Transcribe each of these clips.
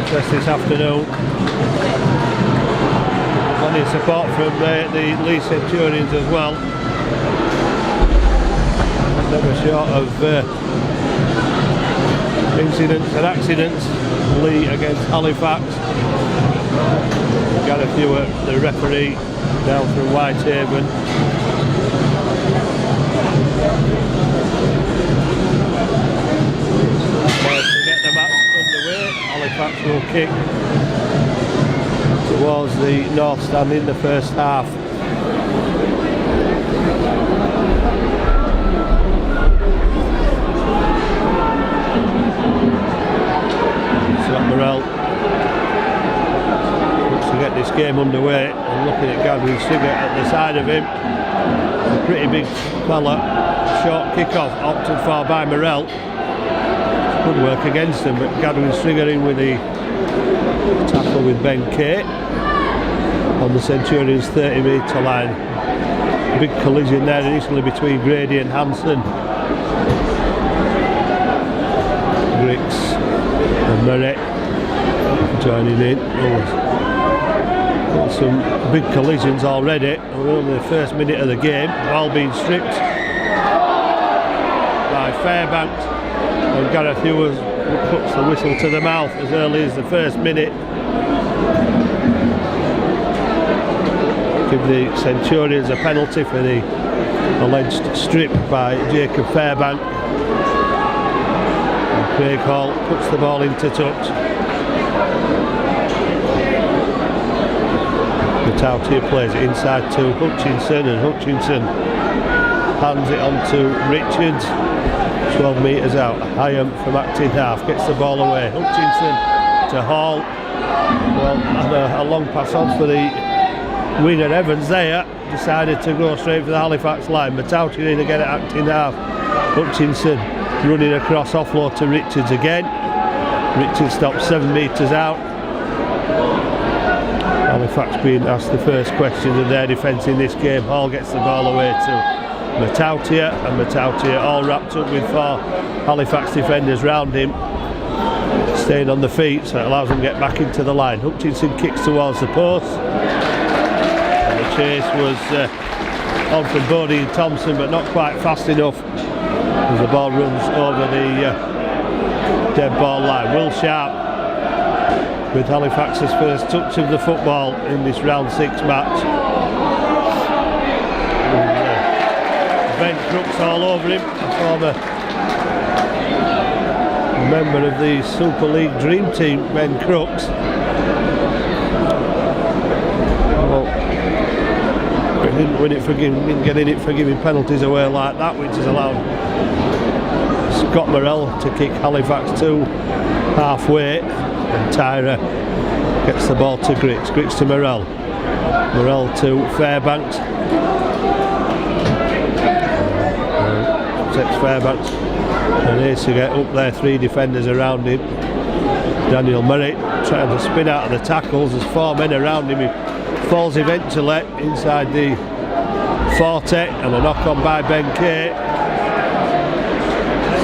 interest this afternoon. Plenty of support from the Leigh Centurions as well. Never short of incidents and accidents. Leigh against Halifax. Gareth Hewitt, the referee, down from Whitehaven. To get the match underway, Halifax will kick towards the north stand in the first half. Morel looks to get this game underway, and looking at Gadwin Stringer at the side of him. A pretty big fella. Short kick-off opted for by Morel. Good work against him, but Gadwin Stringer in with the tackle with Ben Kate on the Centurions 30-metre line. A big collision there initially between Grady and Hansen. Griggs and Murray joining in. Some big collisions already. We're only the first minute of the game. Ball being stripped by Fairbanks, and Gareth Hughes puts the whistle to the mouth as early as the first minute. Give the Centurions a penalty for the alleged strip by Jacob Fairbank. And Craig Hall puts the ball into touch. Matautia plays it inside to Hutchinson, and Hutchinson hands it on to Richards. 12 metres out. Hyam from acting half gets the ball away. Hutchinson to Hall. Well, and a long pass on for the winger Evans there. Decided to go straight for the Halifax line. Matautia in again at acting half. Hutchinson running across, offload to Richards again. Richards stops 7 metres out. Halifax being asked the first question of their defence in this game. Hall gets the ball away to Matautia, and Matautia all wrapped up with 4 Halifax defenders round him, staying on the feet, so it allows them to get back into the line. Hutchinson kicks towards the post, and the chase was on from Bodie and Thompson, but not quite fast enough as the ball runs over the dead ball line. Will Sharp with Halifax's first touch of the football in this round 6 match. Ben Crooks all over him, a former member of the Super League Dream Team, Ben Crooks. Well, he didn't win it for didn't get in it for giving penalties away like that, which has allowed Scott Morel to kick Halifax to halfway, and Tyra gets the ball to Griggs. Griggs to Morel. Morel to Fairbanks. Takes Fairbanks and needs to get up there. 3 defenders around him. Daniel Murray trying to spin out of the tackles. There's 4 men around him. He falls eventually inside the 40, and a knock on by Ben Kate,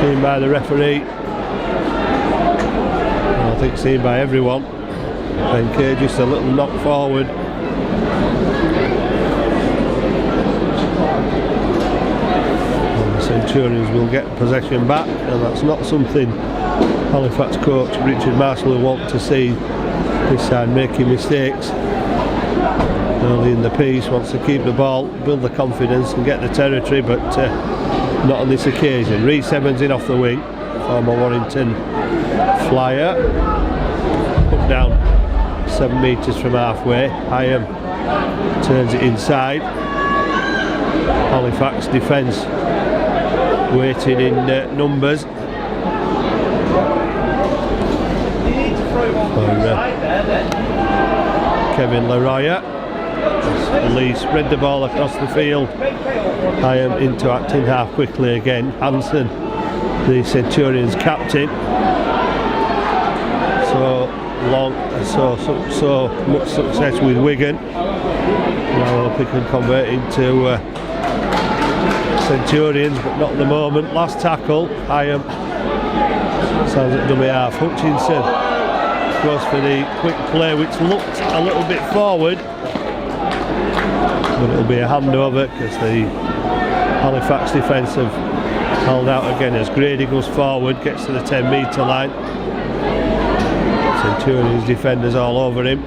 seen by the referee. I think seen by everyone. Ben Kate just a little knock forward. Centurions will get possession back, and that's not something Halifax coach Richard Marshall will want to see this side making mistakes early in the piece. Wants to keep the ball, build the confidence and get the territory, but not on this occasion. Rhys Evans in off the wing, former Warrington flyer, up down 7 metres from halfway. Hyam turns it inside. Halifax defence waiting in numbers. Kevin Leroya. Leigh spread the ball across the field. Hyam into acting half quickly again. Hansen, the Centurions captain. So much success with Wigan. Now hope he can convert into Centurions, but not at the moment. Last tackle, Hyam stands at dummy half. Hutchinson goes for the quick play, which looked a little bit forward, but it'll be a handover because the Halifax defence have held out again as Grady goes forward, gets to the 10-metre line. Centurion's defenders all over him.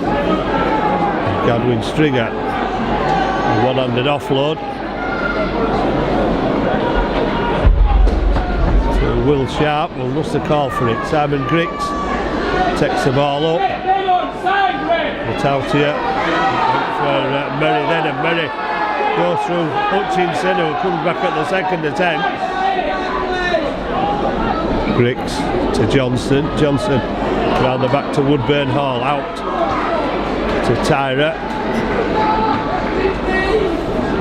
And Gadwin Stringer, a one-handed offload to Will Sharp. Well, must have called for it. Simon Griggs takes the ball up. Matautia for Murray then, and Murray goes through Hutchinson, who comes back at the second attempt. Griggs to Johnson. Johnson round the back to Woodburn Hall, out to Tyra.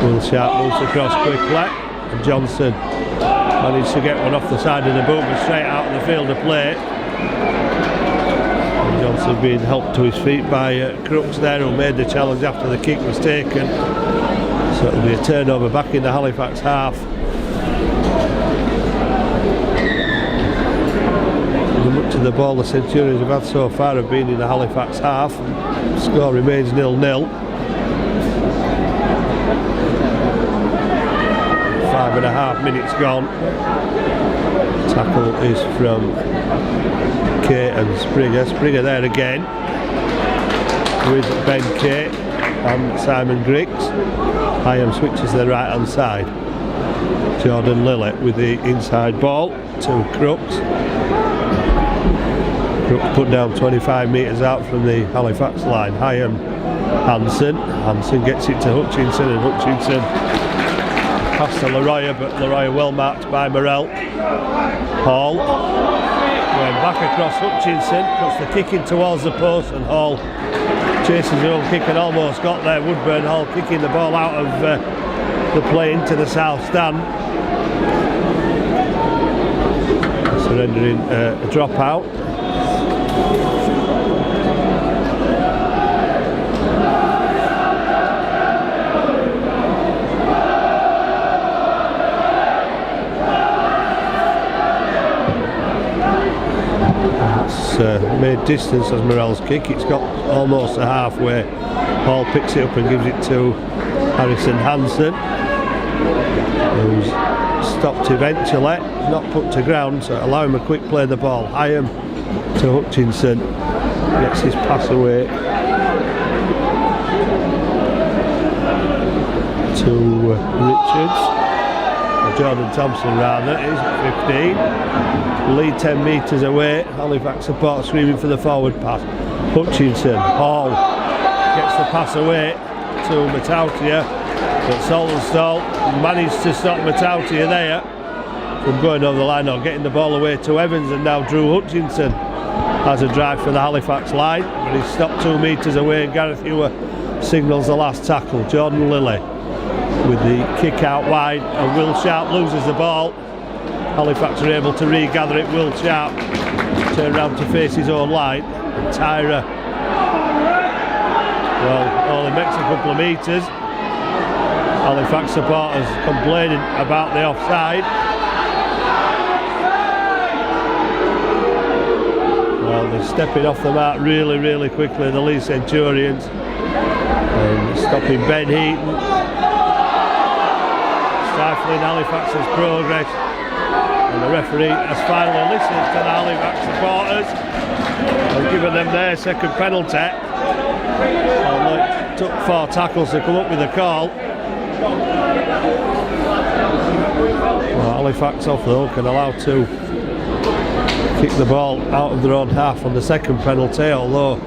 Will Sharp moves across quickly, and Johnson managed to get one off the side of the boot, but straight out of the field of play. And Johnson being helped to his feet by Crooks there, who made the challenge after the kick was taken. So it'll be a turnover back in the Halifax half. To the ball the Centurions have had so far have been in the Halifax half. The score remains 0-0. 5.5 minutes gone. Tackle is from Kay and Springer. Springer there again with Ben Kay and Simon Griggs. Hyam switches to the right hand side. Jordan Lilly with the inside ball to Crooks. Crooks put down 25 metres out from the Halifax line. Hyam Hansen. Hansen gets it to Hutchinson, and Hutchinson past to Leroy, but Leroy well marked by Morrell. Hall going back across Hutchinson, puts the kick in towards the post, and Hall chases his own kick and almost got there. Woodburn Hall kicking the ball out of the play into the south stand. Surrendering a dropout. Made distance as Morrell's kick. It's got almost a halfway. Hall picks it up and gives it to Harrison Hansen, who's stopped eventually, not put to ground, so allow him a quick play of the ball. Hyam to Hutchinson, gets his pass away to Richards, or Jordan Thompson rather, is at 15. Leigh 10 metres away. Halifax support screaming for the forward pass. Hutchinson, Hall gets the pass away to Matautia, but Saltonstall managed to stop Matautia there from going over the line or getting the ball away to Evans, and now Drew Hutchinson has a drive for the Halifax line, but he's stopped 2 metres away, and Gareth Ewer signals the last tackle. Jordan Lilly with the kick out wide, and Will Sharp loses the ball. Halifax are able to regather it. Will Sharp turn around to face his own line. And Tyra, well, only makes a couple of metres. Halifax supporters complaining about the offside. Well, they're stepping off the mark really, really quickly, the Leigh Centurions. And stopping Ben Heaton. Stifling Halifax's progress. And the referee has finally listened to the Halifax supporters and given them their second penalty. Although it took 4 tackles to come up with a call. Well, Halifax off the hook and allowed to kick the ball out of their own half on the second penalty, although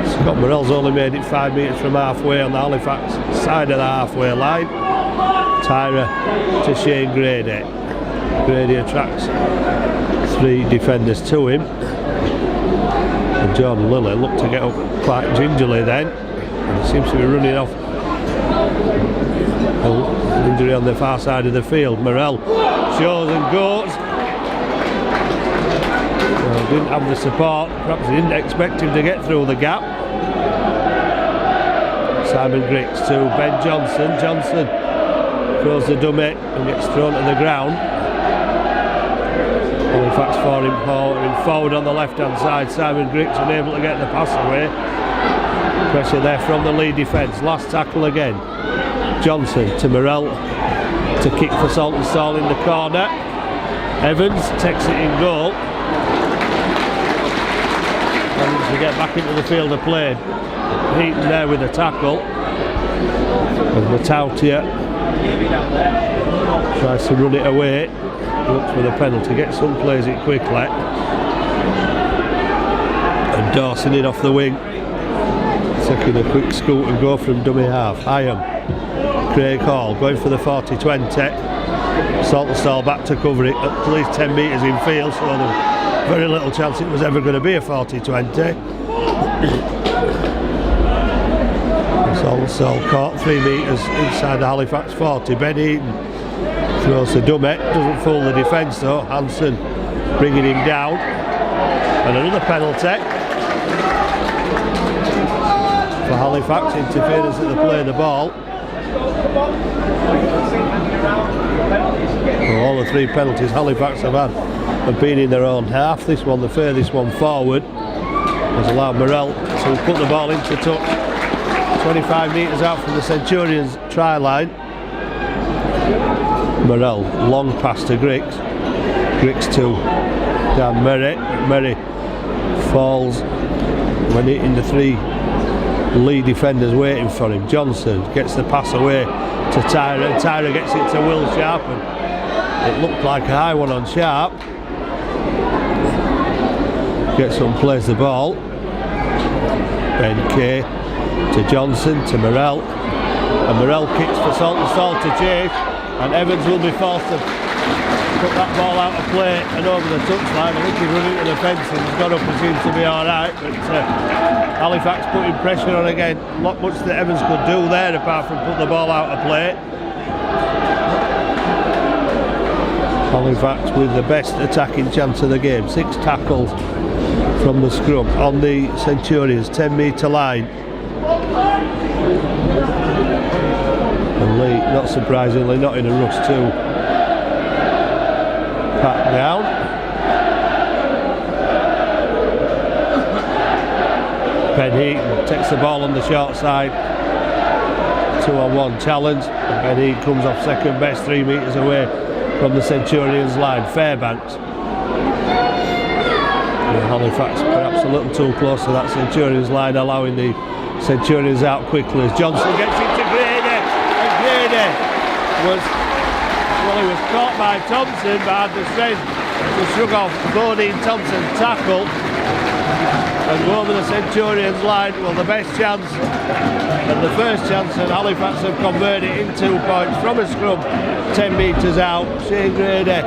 Scott Morrell's only made it 5 metres from halfway on the Halifax side of the halfway line. Tyra to Shane Grady. Grady attracts 3 defenders to him, and Jordan Lilly looked to get up quite gingerly then, and he seems to be running off. An injury on the far side of the field. Morrell shows and goes. Well, didn't have the support, perhaps he didn't expect him to get through the gap. Simon Griggs to Ben Johnson. Johnson throws the dummy and gets thrown to the ground. Halifax forward on the left hand side. Simon Griggs unable to get the pass away. Pressure there from the Leigh defence. Last tackle again. Johnson to Morrell to kick for Saltonstall in the corner. Evans takes it in goal. And to get back into the field of play. Heaton there with a tackle. And Matautia tries to run it away. Looks for the penalty, gets some, plays it quickly. And Dawson in off the wing. Taking a quick scoot and go from dummy half. Hyam, Craig Hall going for the 40-20. Saltonstall back to cover it at least 10 metres in field, so there's very little chance it was ever going to be a 40-20. Saltonstall caught 3 metres inside the Halifax 40. Ben Heaton throws the dummy, doesn't fool the defence though. Hansen bringing him down. And another penalty for Halifax, interference at the play of the ball. Well, all the 3 penalties Halifax have had have been in their own half. This one, the furthest one forward, has allowed Morrell to put the ball into touch 25 metres out from the Centurions try line. Morrell, long pass to Griggs. Griggs to Dan Merry. Merry falls when hitting the 3 Leigh defenders waiting for him. Johnson gets the pass away to Tyra, and Tyra gets it to Will Sharp, and it looked like a high one on Sharp. Gets on, plays the ball. Ben Kay to Johnson to Morrell, and Morrell kicks for Saltonstall to chase, and Evans will be forced to put that ball out of play and over the touchline. I think he's running to the fence and he's got up and seems to be alright, but Halifax putting pressure on again. Not much that Evans could do there apart from put the ball out of play. Halifax with the best attacking chance of the game. 6 tackles from the scrum on the Centurions 10 metre line. And Leigh, not surprisingly, not in a rush to pat down. Ben Heaton takes the ball on the short side. 2-on-1 challenge. And Ben Heaton comes off second best, 3 metres away from the Centurions line. Fairbanks. And Halifax perhaps a little too close to that Centurions line, allowing the Centurions out quickly as Johnson gets into Grady. And Grady was, well, he was caught by Thompson, but had the strength to shrug off Bodine Thompson's tackle and go over the Centurions line. Well, the best chance and the first chance that Halifax have converted in 2 points from a scrum 10 metres out. Shane Grady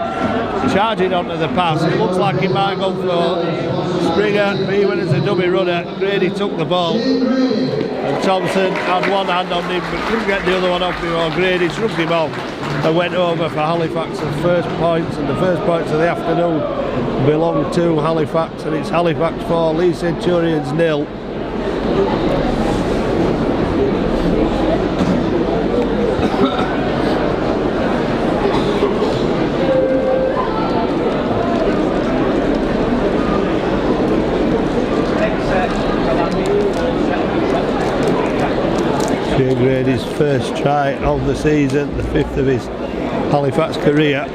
charging onto the pass. It looks like he might go for Springer, but he went as a dummy runner. Grady took the ball and Thompson had one hand on him but couldn't get the other one off before Grady shrugged him off and went over for Halifax's first points, and the first points of the afternoon belong to Halifax, and it's Halifax 4, Leigh Centurions 0. Shane Grady's first try of the season, the 5th of his Halifax career.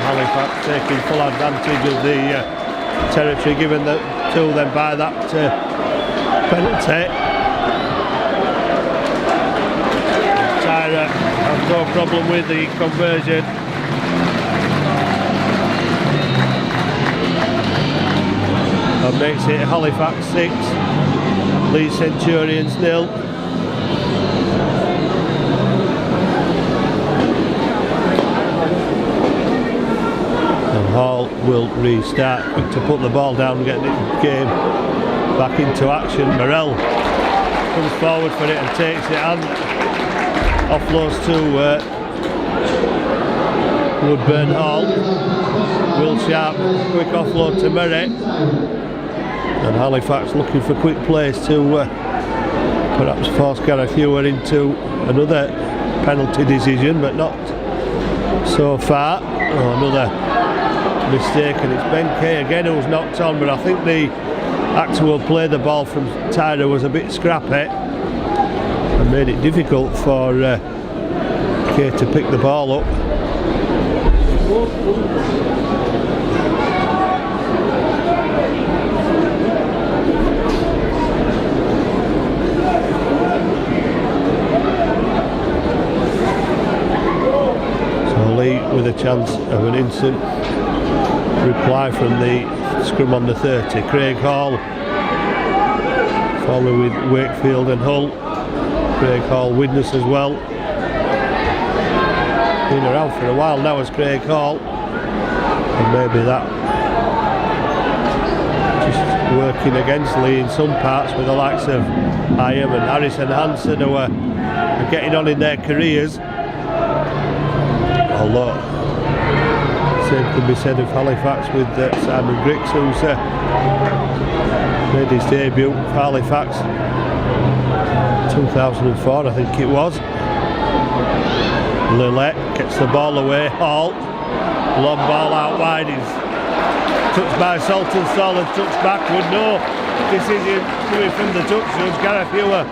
Halifax taking full advantage of the territory given to them by that penalty. Tyra has no problem with the conversion. And makes it Halifax 6, Leigh Centurions 0. And Hall will restart to put the ball down and get the game back into action. Morrell comes forward for it and takes it and offloads to Woodburn Hall. Will Sharp, quick offload to Merritt. And Halifax looking for quick plays to perhaps force Gareth Ewer into another penalty decision, but not so far. Oh, another mistake, and it's Ben Kay again who's knocked on, but I think the actual play the ball from Tyra was a bit scrappy and made it difficult for Kay to pick the ball up. Leigh with a chance of an instant reply from the scrum on the 30. Craig Hall followed with Wakefield and Hull. Craig Hall witness as well. Been around for a while now as Craig Hall, and maybe that just working against Leigh in some parts with the likes of Iam and Harrison Hansen, who are getting on in their careers. Although same can be said of Halifax with Simon Griggs, who's made his debut for Halifax 2004 I think it was. Leigh gets the ball away. Hall, long ball out wide, is touched by Saltonstall and touched backward. No decision coming from the touch judge. Gareth Ewer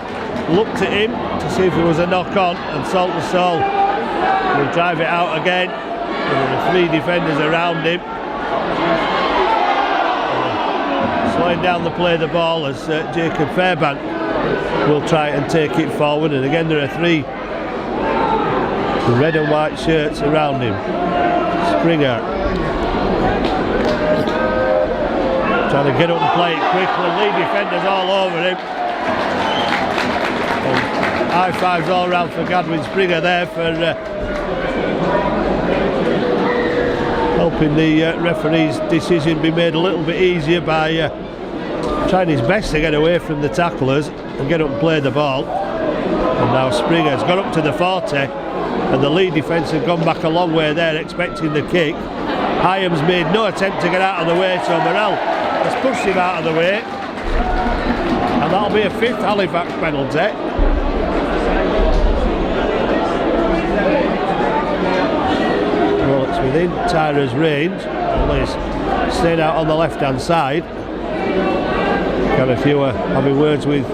looked at him to see if there was a knock on, and Saltonstall will drive it out again. There are 3 defenders around him. Slowing down the play of the ball as Jacob Fairbank will try and take it forward, and again there are 3 red and white shirts around him. Springer trying to get up and play it quickly. Leigh defenders all over him. And high fives all round for Gadwin Springer there for helping the referee's decision be made a little bit easier by trying his best to get away from the tacklers and get up and play the ball. And now Springer's got up to the 40, and the Leigh defence have gone back a long way there expecting the kick. Hyam's made no attempt to get out of the way, so Morrell has pushed him out of the way, and that'll be a 5th Halifax penalty. Well, it's within Tyra's range. He's staying out on the left hand side. Gareth Ewer having words with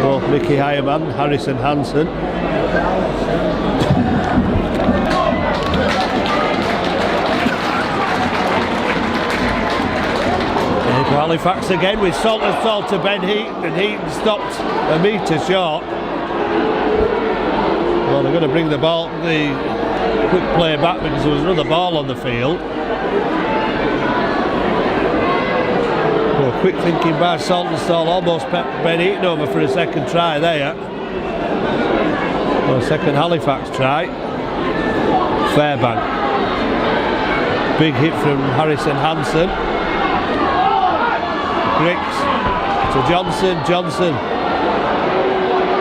both Mickey Hyam and Harrison Hansen. Halifax again with Saltonstall to Ben Heaton, and Heaton stopped a metre short. Well, they're going to bring the ball, the quick play back, because there was another ball on the field. Well, quick thinking by Saltonstall, almost pepped Ben Heaton over for a second try there. Well, a second Halifax try. Fairbank. Big hit from Harrison Hansen. Griggs to Johnson. Johnson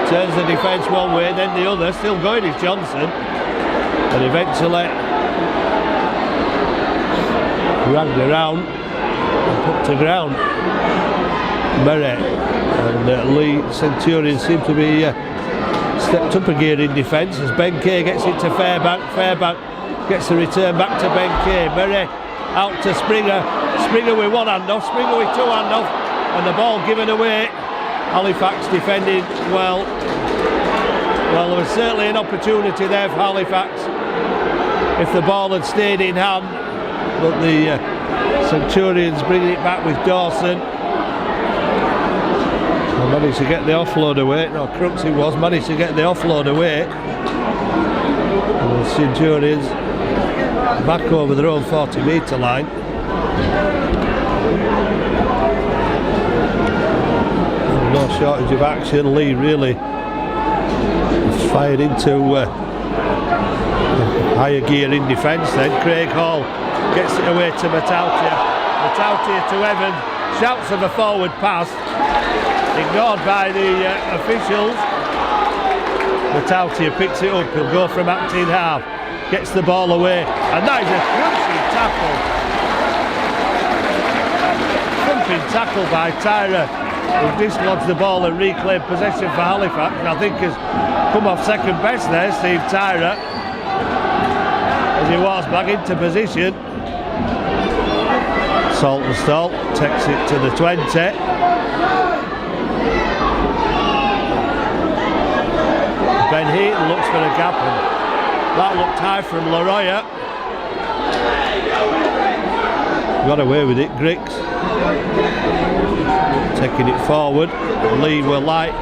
turns the defence one way, then the other. Still going is Johnson, and eventually dragged around and put to ground. Murray and Leigh Centurion seem to be stepped up a gear in defence as Ben Kay gets it to Fairbank. Fairbank gets the return back to Ben Kay. Murray out to Springer. Springer with one hand off, Springer with 2 hand off, and the ball given away. Halifax defending well. Well, there was certainly an opportunity there for Halifax if the ball had stayed in hand, but the Centurions bringing it back with Dawson. And managed to get the offload away. No, Crooks it was, managed to get the offload away. And the Centurions back over their own 40-metre line. No shortage of action. Leigh really fired into higher gear in defence then. Craig Hall gets it away to Matautia. Matautia to Evan. Shouts of a forward pass. Ignored by the officials. Matautia picks it up. He'll go from acting half. Gets the ball away. And that is a crunching tackle. Tackle by Tyra who's dislodged the ball and reclaimed possession for Halifax, and I think has come off second best there, Steve Tyra, as he walks back into position. Saltonstall takes it to the 20. Ben Heaton looks for a gap, and that looked high from Leroy. Got away with it, Griggs taking it forward. Leigh were light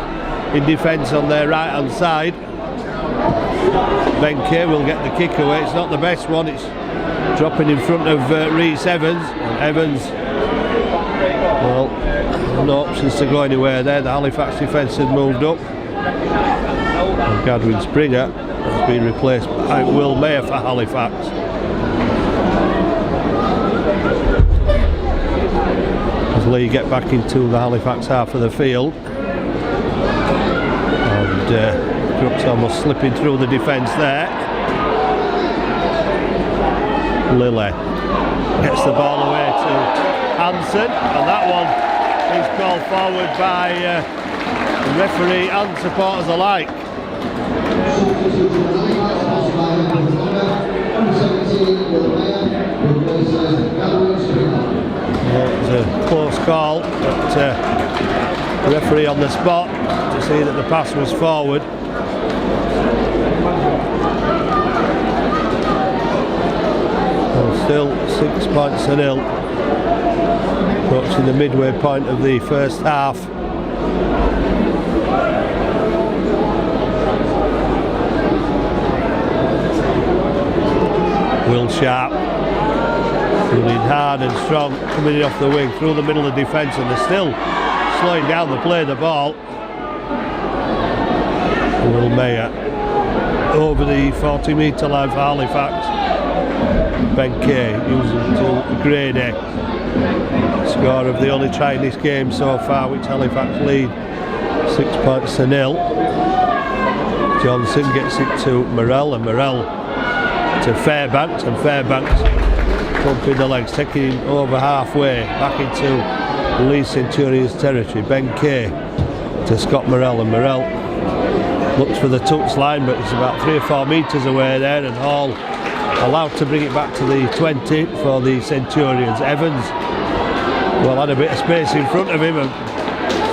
in defence on their right hand side. Ben Kay will get the kick away. It's not the best one, it's dropping in front of Rhys Evans. Evans, well, no options to go anywhere there. The Halifax defence had moved up, and Gadwin Springer has been replaced by Will Mayer for Halifax. As Leigh get back into the Halifax half of the field, and Crooks almost slipping through the defence there. Leigh gets the ball away to Hansen, and that one is called forward by the referee and supporters alike. Well, it was a close call, but the referee on the spot to see that the pass was forward. Well, still 6 points to nil, approaching the midway point of the first half. Will Sharp running hard and strong, coming in off the wing through the middle of the defence, and they're still slowing down the play of the ball. Will Mayer over the 40-metre line for Halifax. Ben Kay using to grade A. Score of the only try in this game so far, which Halifax lead 6 points to nil. Johnson gets it to Morrell, and Morrell to Fairbanks, and Fairbanks pumping the legs, taking him over halfway back into Leigh Centurion's territory. Ben Kay to Scott Morrell, and Morrell looks for the touch line, but it's about 3 or 4 metres away there, and Hall allowed to bring it back to the 20 for the Centurions. Evans, well, had a bit of space in front of him, and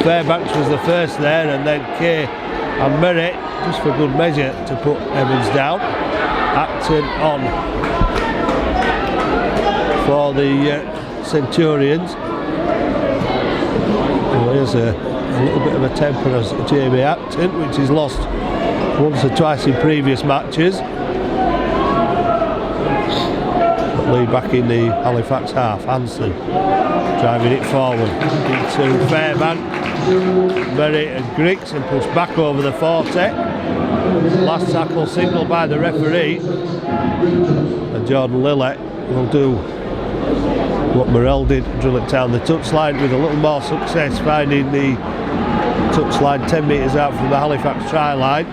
Fairbanks was the first there, and then Kay and Merritt, just for good measure, to put Evans down. Acton on for the Centurions. Well, here's a little bit of a temper as Jamie Acton, which he's lost once or twice in previous matches. But Leigh back in the Halifax half. Hansen driving it forward into Fairbanks, Merritt and Griggs, and pushed back over the 40. Last tackle signalled by the referee, and Jordan Lilley will do what Morrell did, drill it down the touchline with a little more success, finding the touchline 10 metres out from the Halifax try line.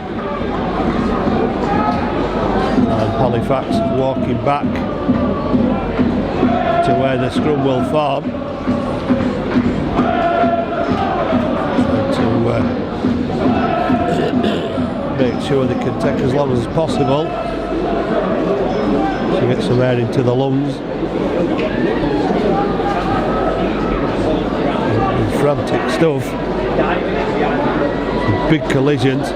And Halifax walking back to where the scrum will form. Make sure they can take as long as possible to get some air into the lungs. And frantic stuff. Some big collisions.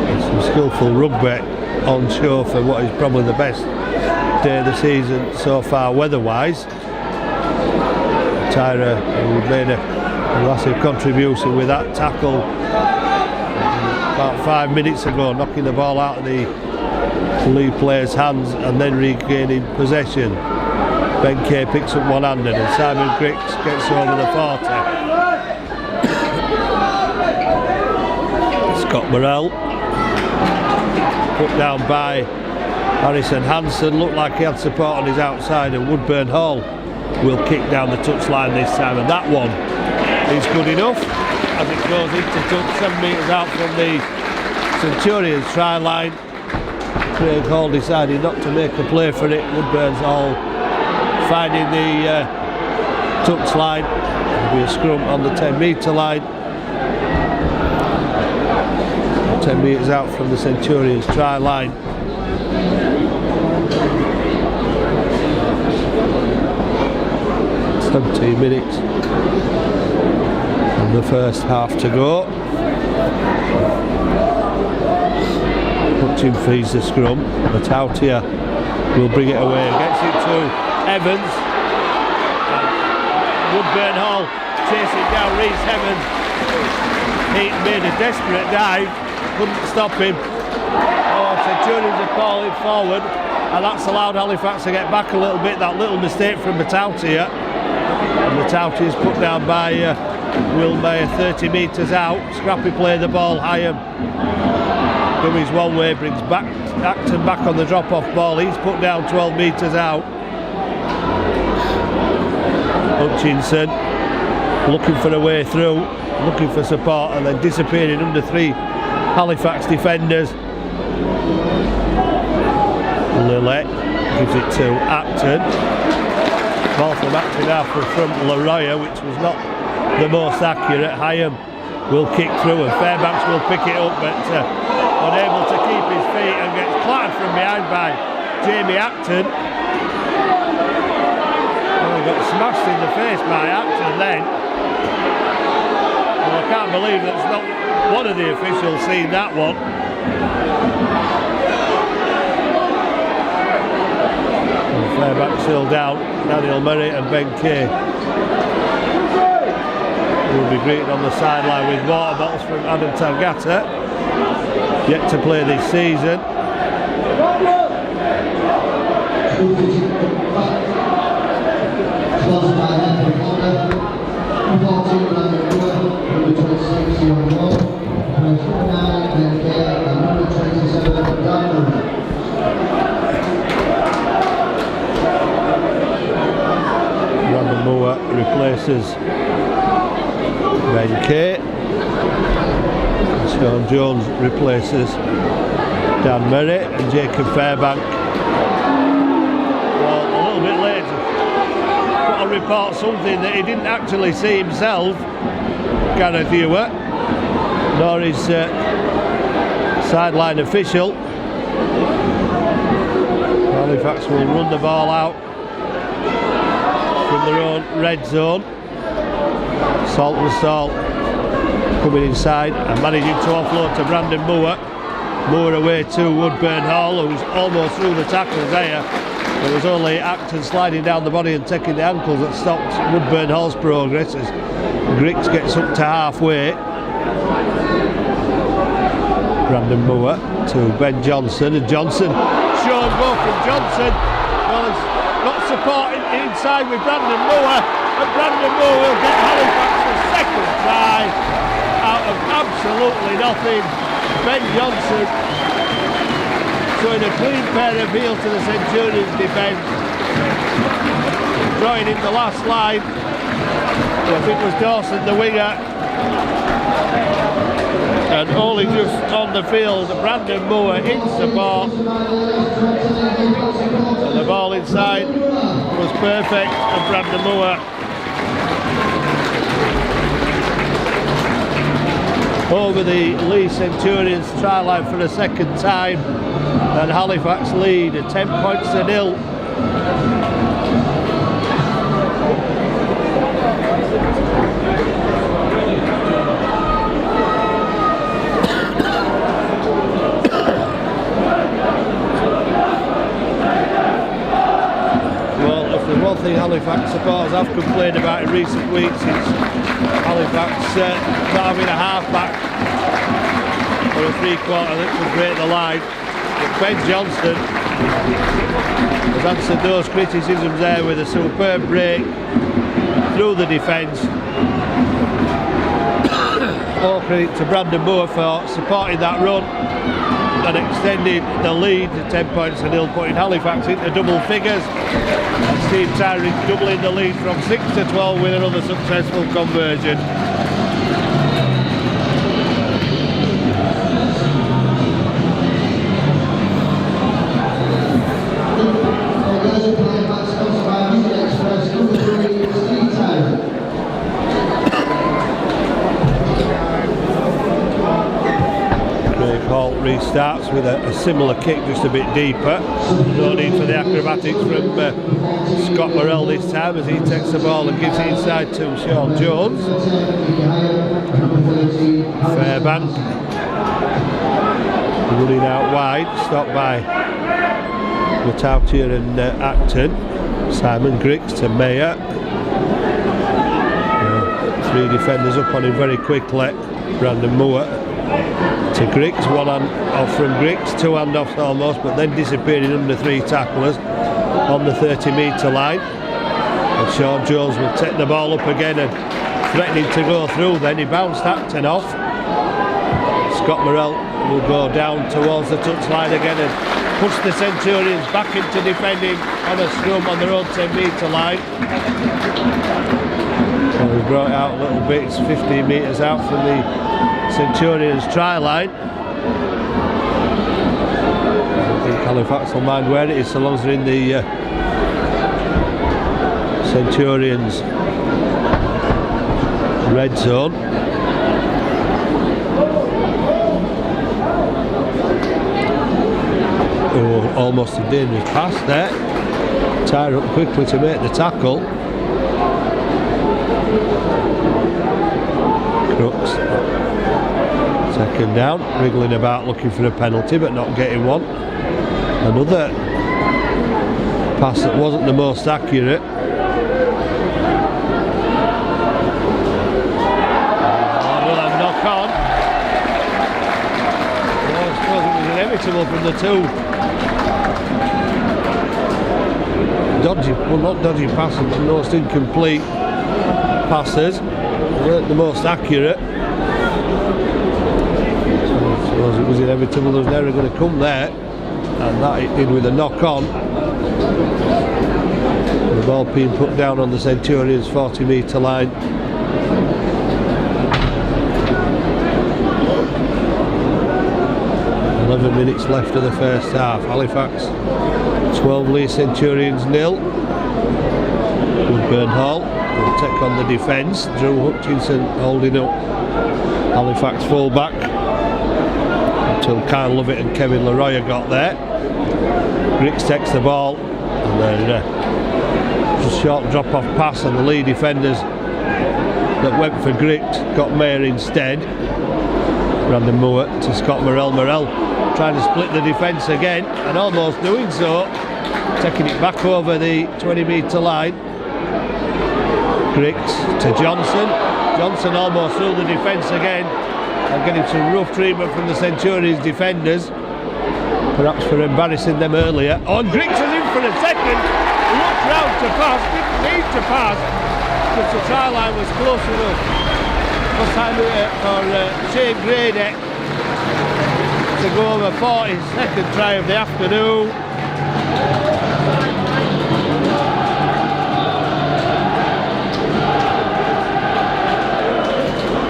And some skillful rugby on show for what is probably the best day of the season so far weather-wise. Tyra, who made a massive contribution with that tackle about 5 minutes ago, knocking the ball out of the Leigh player's hands and then regaining possession. Ben Kay picks up one-handed, and Simon Griggs gets over the 40. Scott Morrell put down by Harrison Hansen, looked like he had support on his outside, and Woodburn Hall will kick down the touchline this time, and that one is good enough as it goes into touch 7 metres out from the Centurions try line. Craig Hall decided not to make a play for it. Woodburn's Hall finding the touchline. There'll be a scrum on the 10-metre line. 10 metres out from the Centurions try line. "17 minutes and the first half to go." Hutchin feeds the scrum, but out here will bring it away, gets it to Evans. Woodburn Hall chasing down Reese Evans. He made a desperate dive, couldn't stop him. Oh, Centurions are calling forward, and that's allowed Halifax to get back a little bit. That little mistake from Matauti here. And Matauti is put down by Will Mayer 30 metres out. Scrappy play the ball, Hyam. Dummies one way, brings back Acton back on the drop-off ball. He's put down 12 metres out. Hutchinson looking for a way through, looking for support, and then disappearing under 3 Halifax defenders. Lillette gives it to Acton. Ball from Acton half from Laroya, which was not the most accurate. Hyam will kick through and Fairbanks will pick it up, but unable to keep his feet and gets clattered from behind by Jamie Acton. Well, he got smashed in the face by Acton then. Well, I can't believe that's not one of the officials seen that one. And Fairbanks still down. Daniel Murray and Ben Kay will be greeted on the sideline with water bottles from Adam Tangata, yet to play this season. Brandon Moore replaces Ben Kay. Sean Jones replaces Dan Murray, and Jacob Fairbank, well, a little bit later, got to report something that he didn't actually see himself, Gareth Hewer, nor his sideline official. Halifax will run the ball out from their own red zone. Salt and Salt coming inside and managing to offload to Brandon Moore. Moore away to Woodburn Hall, who's almost through the tackles there. It was only Acton sliding down the body and taking the ankles that stopped Woodburn Hall's progress as Griggs gets up to halfway. Brandon Moore to Ben Johnson, and Johnson shows go from Johnson. Well, he's got support inside with Brandon Moore, and Brandon Moore will get Halifax the second try out of absolutely nothing. Ben Johnson showing a clean pair of heels to the Centurions defence, drawing in the last line. I think it was Dawson the winger, and only just on the field Brandon Moore in support, and the ball inside was perfect, and Brandon Moore over the Leigh Centurions try line for the second time, and Halifax lead 10 points to 0. Well, if there's one thing Halifax supporters have complained about in recent weeks, it's Halifax not having a half-back or a three-quarter that could break the line. But Ben Johnston has answered those criticisms there with a superb break through the defence. All credit to Brandon Moore for supporting that run and extending the lead to 10 points to 0, putting Halifax into double figures. And Steve Tyree doubling the lead from 6 to 12 with another successful conversion. he starts with a similar kick, just a bit deeper. No need for the acrobatics from Scott Morrell this time, as he takes the ball and gives it inside to Sean Jones. Fairbank running out wide, stopped by Matautier and Acton. Simon Griggs to Mayer. Three defenders up on him very quickly. Brandon Moore to Griggs, one hand off from Griggs, two handoffs almost, but then disappearing under three tacklers on the 30-metre line. And Sean Jones will take the ball up again and threatening to go through. Then he bounced Acton off. Scott Morrell will go down towards the touchline again and push the Centurions back into defending on a scrum on their own 10-metre line. Well, we've brought it out a little bit. It's 15 metres out from the Centurions try line. I don't think Halifax will mind where it is so long as they're in the Centurions red zone. Oh, almost a dangerous pass there. Tyre up quickly to make the tackle. Crooks, second down, wriggling about looking for a penalty but not getting one. Another pass that wasn't the most accurate. Well, a knock on. I suppose it was inevitable from the two dodgy, well not dodgy passes, but most incomplete passes. Weren't the most accurate. So it was inevitable there was never going to come there, and that it did with a knock on. The ball being put down on the Centurions 40-metre line. Minutes left of the first half. Halifax 12, Leigh Centurions 0. Woodburn Hall will take on the defence. Drew Hutchinson holding up Halifax full-back until Kyle Lovett and Kevin Leroy got there. Griggs takes the ball and then just short drop-off pass, and the Leigh defenders that went for Griggs got Mayer instead. Brandon Moore to Scott Morrell. Morrell trying to split the defence again and almost doing so, taking it back over the 20-metre line. Griggs to Johnson. Johnson almost through the defence again and getting some rough treatment from the Centurions defenders, perhaps for embarrassing them earlier. Oh, and Griggs is in for a second, looked round to pass, didn't need to pass because the try line was close enough for Shane Grady to go over 42nd try of the afternoon.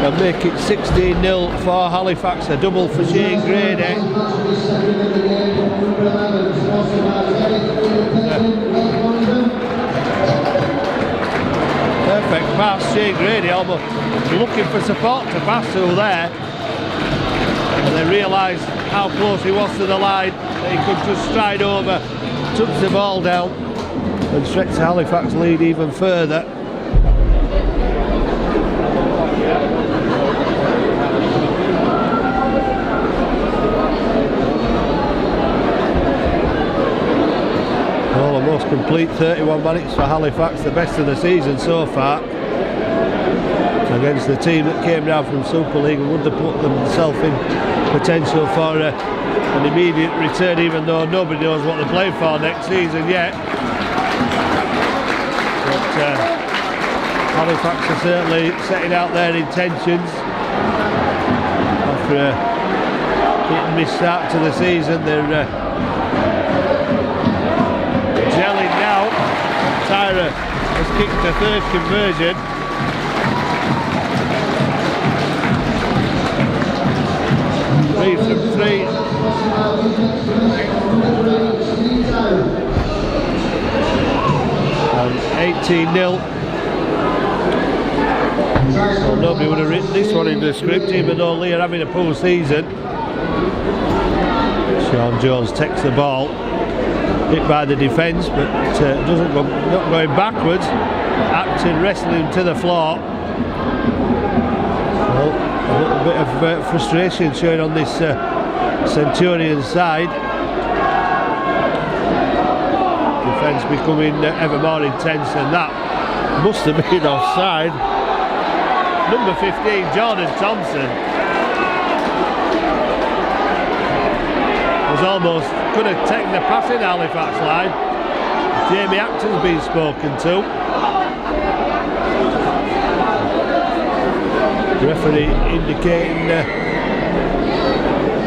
And make it 16-0 for Halifax, a double for Shane Grady. Perfect pass, Shane Grady almost looking for support to pass through there. And they realised how close he was to the line, that he could just stride over, touch the ball down and stretch the Halifax lead even further. Well, a most complete 31 minutes for Halifax, the best of the season so far, against the team that came down from Super League and would have put themselves in potential for an immediate return, even though nobody knows what they're playing for next season yet. But Halifax are certainly setting out their intentions after a hit and miss start to the season. They're gelling now. Tyra has kicked a third conversion. Three from three. And 18-0. Well, nobody would have written this one in the script, even though Leigh are having a poor season. Sean Jones takes the ball, hit by the defence, but doesn't go, not going backwards. Acton wrestling to the floor. Well, a little bit of frustration showing on this Centurion side. Defence becoming ever more intense, and that must have been offside. Number 15, Jordan Thompson, was almost could have taken the pass in Halifax line. Jamie Acton's been spoken to. The referee indicating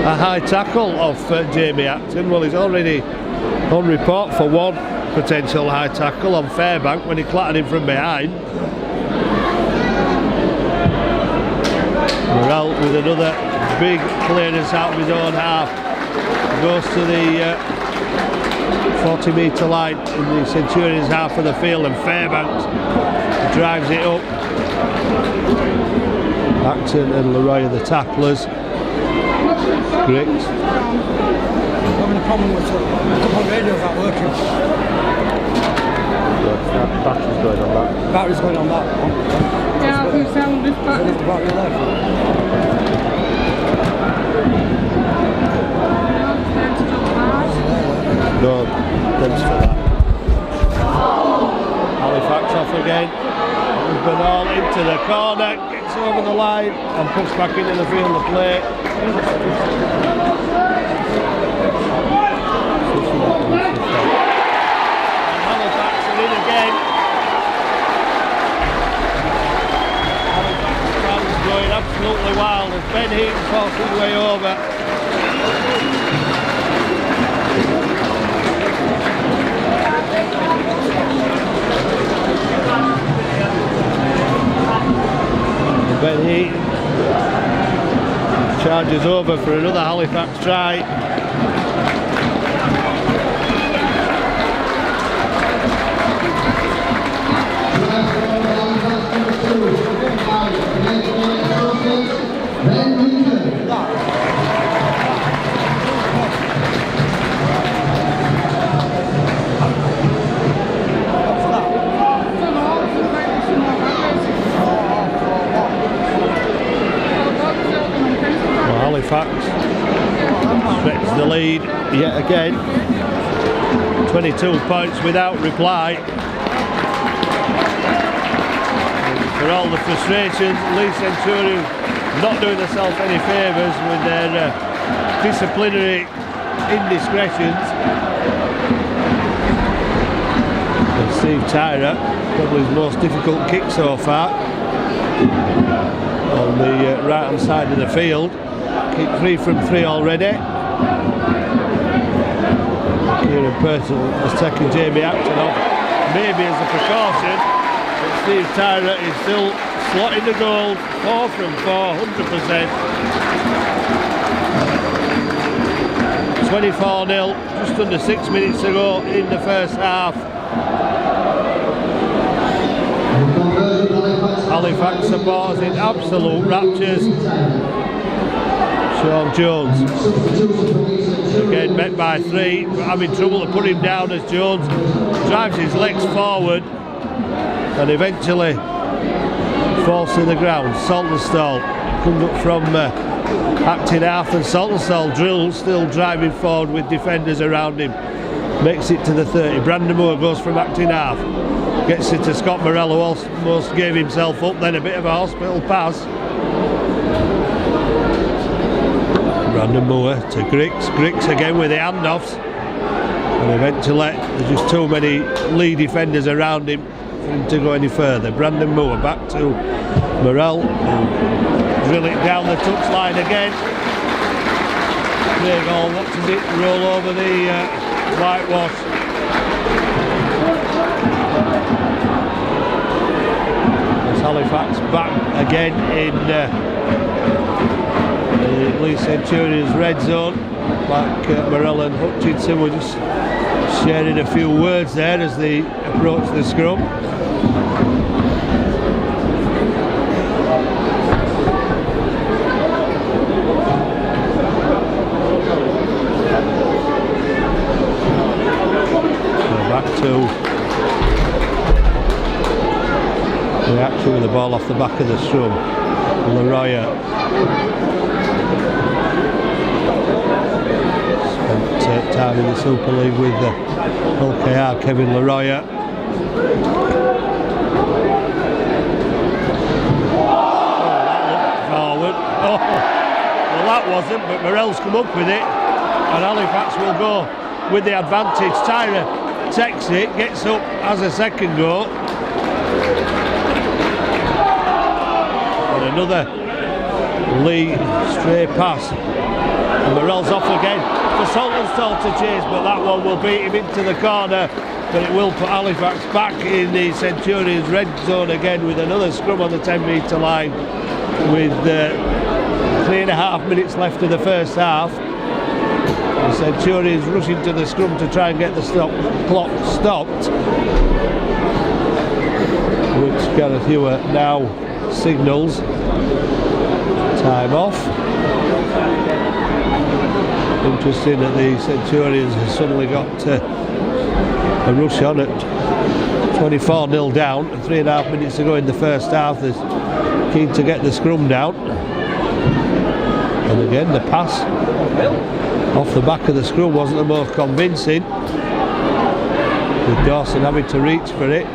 a high tackle of Jamie Acton. Well, he's already on report for one potential high tackle on Fairbank when he clattered him from behind. Morrell with another big clearance out of his own half. Goes to the 40-metre line in the Centurions half of the field, and Fairbanks drives it up. Acton and Leroy are the tacklers. Griggs. Having a problem with the radio's not working. Battery's going on that. Battery's going on that. Yeah, we sound this battery. Battery left. No, thanks for that. Halifax off again. Bernal into the corner, gets over the line and puts back into the field of play. And Halifax are in again. Halifax fans going absolutely wild as Ben Heaton forces his way over. Ben Heaton charges over for another Halifax try. Halifax stretches the lead yet again. 22 points without reply. For all the frustrations, Leigh Centurion not doing themselves any favours with their disciplinary indiscretions. And Steve Tyra, probably his most difficult kick so far, on the right hand side of the field. Kick 3 from 3 already. Kieran Purcell has taken Jamie Acton off, maybe as a precaution, but Steve Tyra is still slotting the goal. 4 from 4, 100%. 24-0, just under 6 minutes to go in the first half. Halifax supporters in absolute raptures. Sean Jones again met by 3, having trouble to put him down as Jones drives his legs forward and eventually falls to the ground. Saltonstall comes up from acting half, and Saltonstall drills, still driving forward with defenders around him. Makes it to the 30. Brandon Moore goes from acting half, gets it to Scott Morrell, who almost gave himself up, then a bit of a hospital pass. Brandon Moore to Griggs. Griggs again with the handoffs, and eventually there's just too many Leigh defenders around him for him to go any further. Brandon Moore back to Morrell, drill it down the touchline again. Craig Hall watches it roll over the whitewash. There's Halifax back again in Leigh Centurion's red zone. Like Morrell and Hutchinson were just sharing a few words there as they approach the scrum. to reaction with the ball off the back of the scrum. Leroy spent time in the Super League with the LKR, Kevin Leroy. Forward. Oh, well that wasn't, but Morell's come up with it, and Halifax will go with the advantage. Tyra takes it, gets up, has a second go, and another Leigh stray pass, and Morell's off again for Saltonstall to chase, but that one will beat him into the corner, but it will put Halifax back in the Centurions red zone again with another scrum on the 10-metre line with 3.5 minutes left of the first half. The Centurions rushing to the scrum to try and get the clock stopped, which Gareth Hewer now signals time off. Interesting that the Centurions have suddenly got a rush on at 24-0 down, 3.5 minutes to go in the first half. They're keen to get the scrum down, and again the pass off the back of the scrum wasn't the most convincing, with Dawson having to reach for it.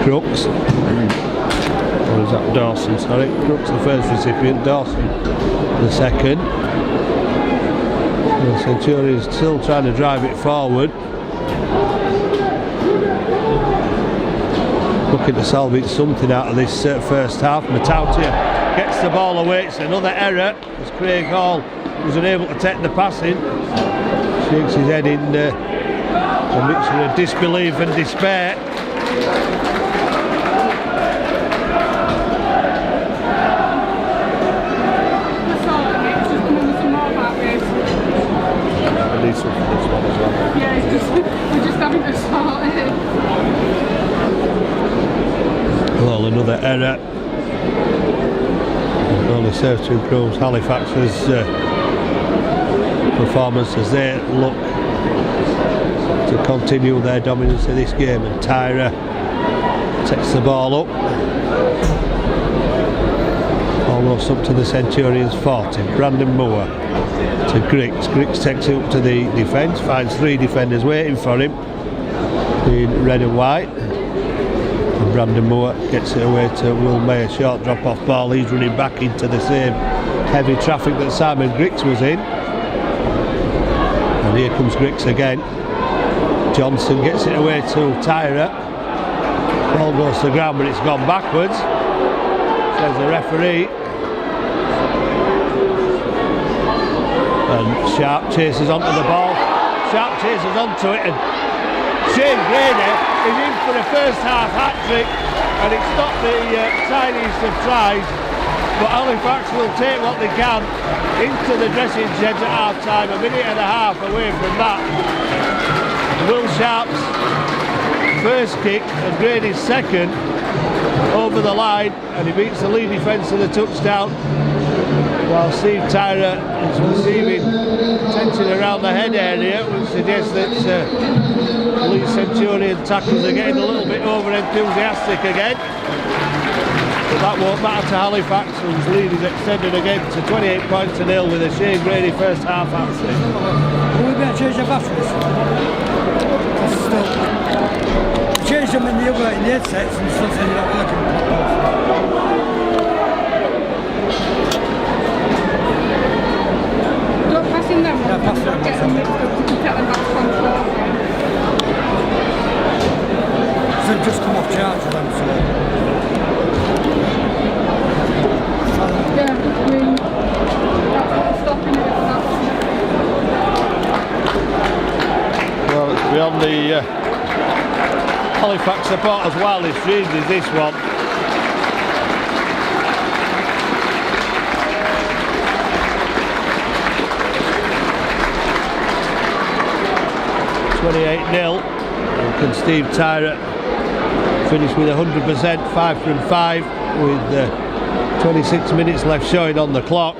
Crooks, or is that Dawson? Sorry, Crooks the first recipient, Dawson the second. The Centurions still trying to drive it forward, looking to salvage something out of this first half. Matautia gets the ball away. It's another error as Craig Hall was unable to take the pass in. Shakes his head in a mixture of disbelief and despair. I need some for this one as well. Yeah, we're just having to sort it. Well, another error. It only serves to improve Halifax's performance as they look to continue their dominance in this game. And Tyra takes the ball up, almost up to the Centurions 40. Brandon Moore to Griggs. Griggs takes it up to the defence, finds 3 defenders waiting for him in red and white. And Brandon Moore gets it away to Will Mayer. Short drop off ball. He's running back into the same heavy traffic that Simon Griggs was in. And here comes Griggs again. Johnson gets it away to Tyra. Ball goes to the ground, but it's gone backwards, says the referee. And Sharp chases onto the ball. Sharp chases onto it, and Shane Grady is in for a first half hat-trick, and it's not the tiniest of tries, but Halifax will take what they can into the dressing sheds at half time, a minute and a half away from that. Will Sharp's first kick and Grady's second over the line, and he beats the Leigh defence to the touchdown, while Steve Tyra is receiving tension around the head area, which suggests that Leigh Centurion tacklers are getting a little bit over enthusiastic again. But that won't matter to Halifax, whose lead is extended again to 28 points to 0 with a Shane Grady first half hat-trick. We're going to change the batteries. Change them in the headsets and stuff, so you're not working. Don't pass in them. Yeah, pass them. Get them mixed up to get them back from So they've just come off charge of them, so... yeah, I mean, that's what's stopping it. Well, it's beyond the Halifax supporters' wildest dreams is this one. (28-0). And can Steve Tyra finish with 100%, 5 from 5, with 26 minutes left showing on the clock.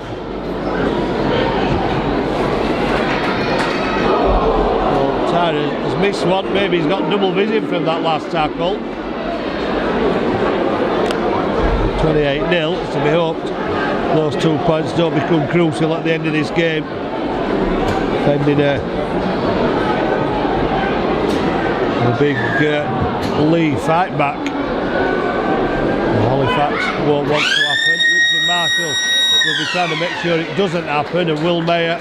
Well, Tyra has missed one. Maybe he's got double vision from that last tackle. 28-0, it's to be hoped those 2 points don't become crucial at the end of this game. Defending a big Leigh fight back. Halifax won't want to happen. Richard Marshall will be trying to make sure it doesn't happen, and Will Mayer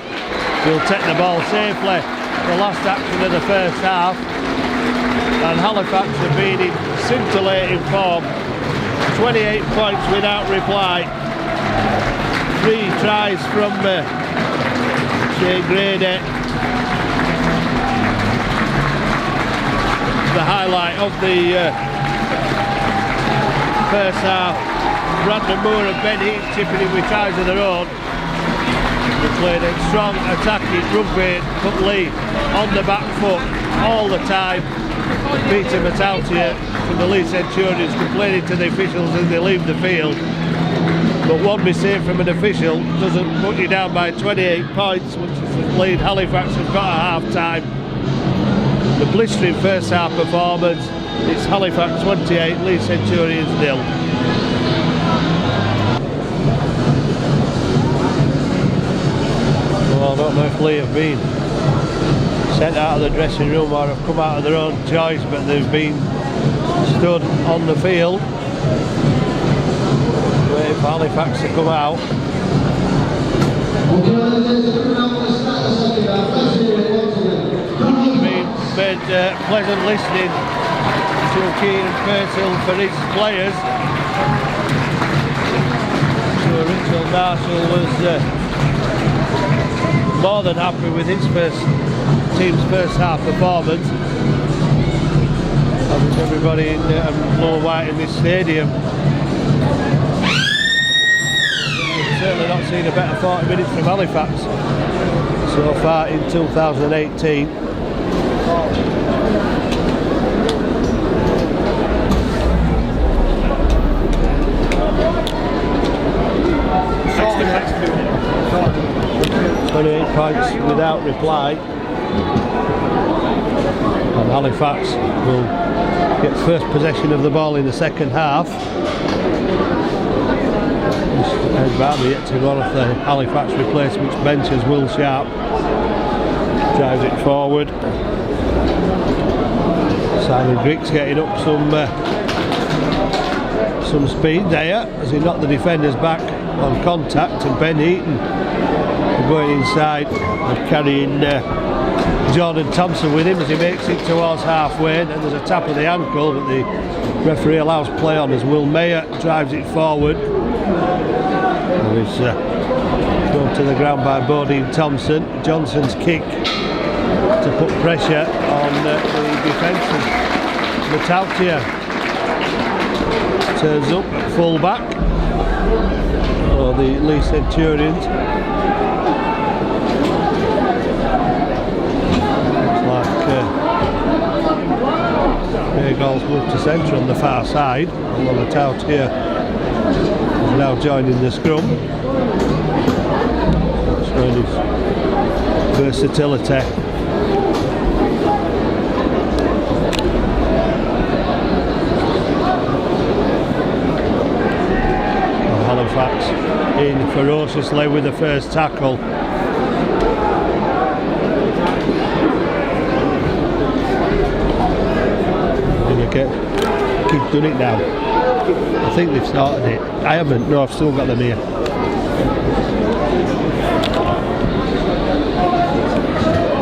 will take the ball safely. The last action of the first half, and Halifax have been in scintillating form. 28 points without reply. 3 tries from Shane Grady. The highlight of the first half. Brandon Moore and Ben Heaton chipping in with tries of their own. They played a strong attacking rugby, put Leigh on the back foot all the time. Peter Matautier from the Leigh Centurions complaining to the officials as they leave the field. But one mistake from an official doesn't put you down by 28 points, which is the lead Halifax have got at half time. The blistering first half performance. It's Halifax 28, Leigh Centurions 0. Well, I don't know if Leigh have been sent out of the dressing room or have come out of their own choice, but they've been stood on the field waiting for Halifax to come out. Made pleasant listening to Kieran Purcell for his players. So Richard Marshall was more than happy with his team's first half performance. I think everybody in blue and white in this stadium we've certainly not seen a better 40 minutes from Halifax so far in 2018. Points without reply, and Halifax will get first possession of the ball in the second half. Ed Barber yet to go off the Halifax replacements bench as Will Sharp drives it forward. Simon Griggs getting up some speed there as he knocked the defenders back on contact, and Ben Heaton going inside and carrying Jordan Thompson with him as he makes it towards halfway, and there's a tap of the ankle, but the referee allows play on as Will Mayer drives it forward and is thrown to the ground by Bodine Thompson. Johnson's kick to put pressure on the defence of Matautier turns up at full back for the Leigh Centurions. Goals move to centre on the far side, although Matautier is now joining the scrum, showing his versatility. And Halifax in ferociously with the first tackle. Keep doing it now. I think they've started it. I haven't. No, I've still got them here.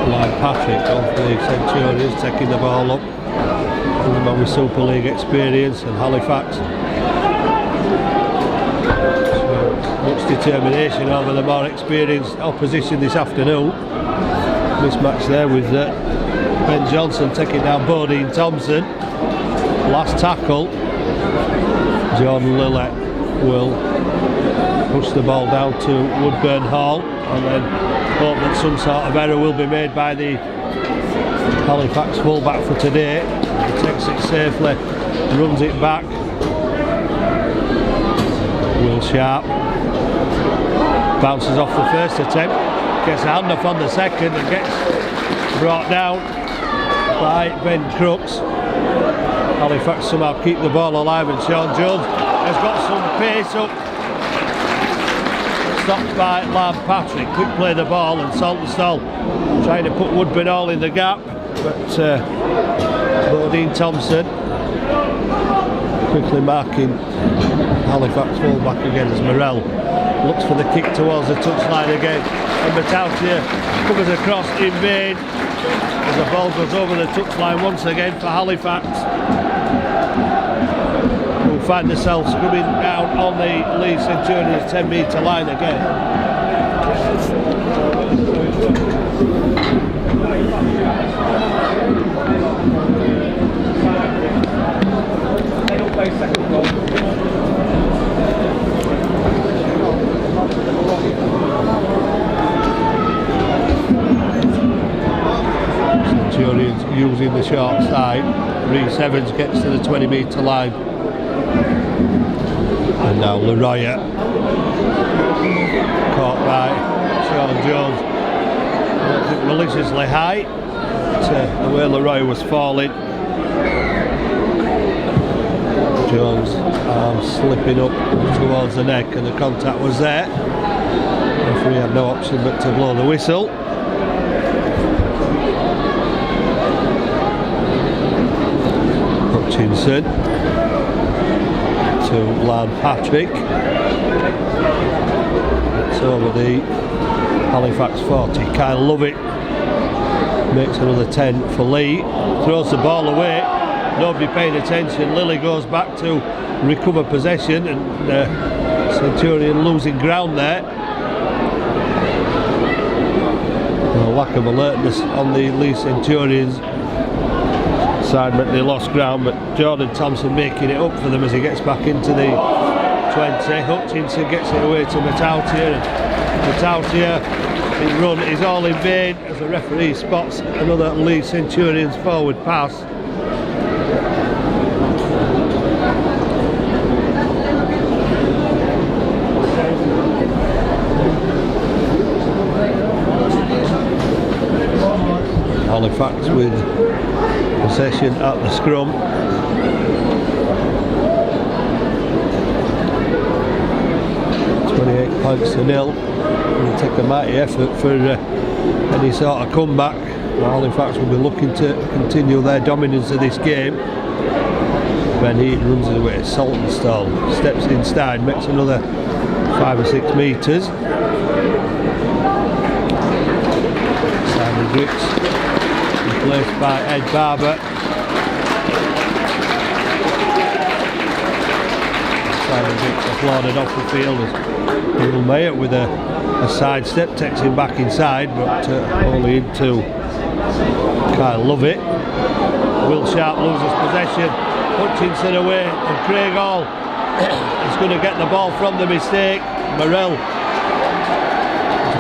Like Patrick of the Centurions taking the ball up. The man with Super League experience, and Halifax. So, much determination over the more experienced opposition this afternoon. Mismatch there with Ben Johnson taking down Bodine Thompson. Last tackle, Jordan Lillett will push the ball down to Woodburn Hall and then hope that some sort of error will be made by the Halifax fullback for today. He takes it safely, runs it back. Will Sharp bounces off the first attempt, gets a handoff on the second and gets brought down. by Ben Crooks. Halifax somehow keep the ball alive, and Sean Jones has got some pace up. Stopped by Lamb Patrick. Quick play the ball, and Saltonstall trying to put Woodburn all in the gap, but Bodine Thompson quickly marking Halifax full-back again as Morell looks for the kick towards the touchline again, and Matautia comes across in vain as the ball goes over the touchline once again for Halifax, who find themselves coming down on the Leigh Centurions 10-metre line again. Centurions using the short side. Reece Evans gets to the 20-metre line, and now Leroy caught by Sean Jones. I don't think maliciously high, but the way Leroy was falling, Jones slipping up towards the neck, and the contact was there. The referee had no option but to blow the whistle. Hutchinson to Lard Patrick. It's over the Halifax 40. Kyle Lovett makes another 10 for Leigh. Throws the ball away. Nobody paying attention. Lilly goes back to recover possession, and Centurion losing ground there. A lack of alertness on the Leigh Centurions side meant they lost ground, but Jordan Thompson making it up for them as he gets back into the 20. Hutchinson gets it away to Matautia, and Matautia, his run is all in vain as the referee spots another Leigh Centurions forward pass. Halifax with possession at the scrum. £28 0. It'll take a mighty effort for any sort of comeback. Halifax will be looking to continue their dominance of this game. Ben Heaton runs it away. Saltonstall steps inside, makes another 5 or 6 metres. Simon Griggs replaced by Ed Barber. Simon Griggs applauded off the field as Will Mayer with a side step takes him back inside, but only into Kyle Lovett. Will Sharp loses possession. Hutchinson away, and Craig Hall is going to get the ball from the mistake. Morell.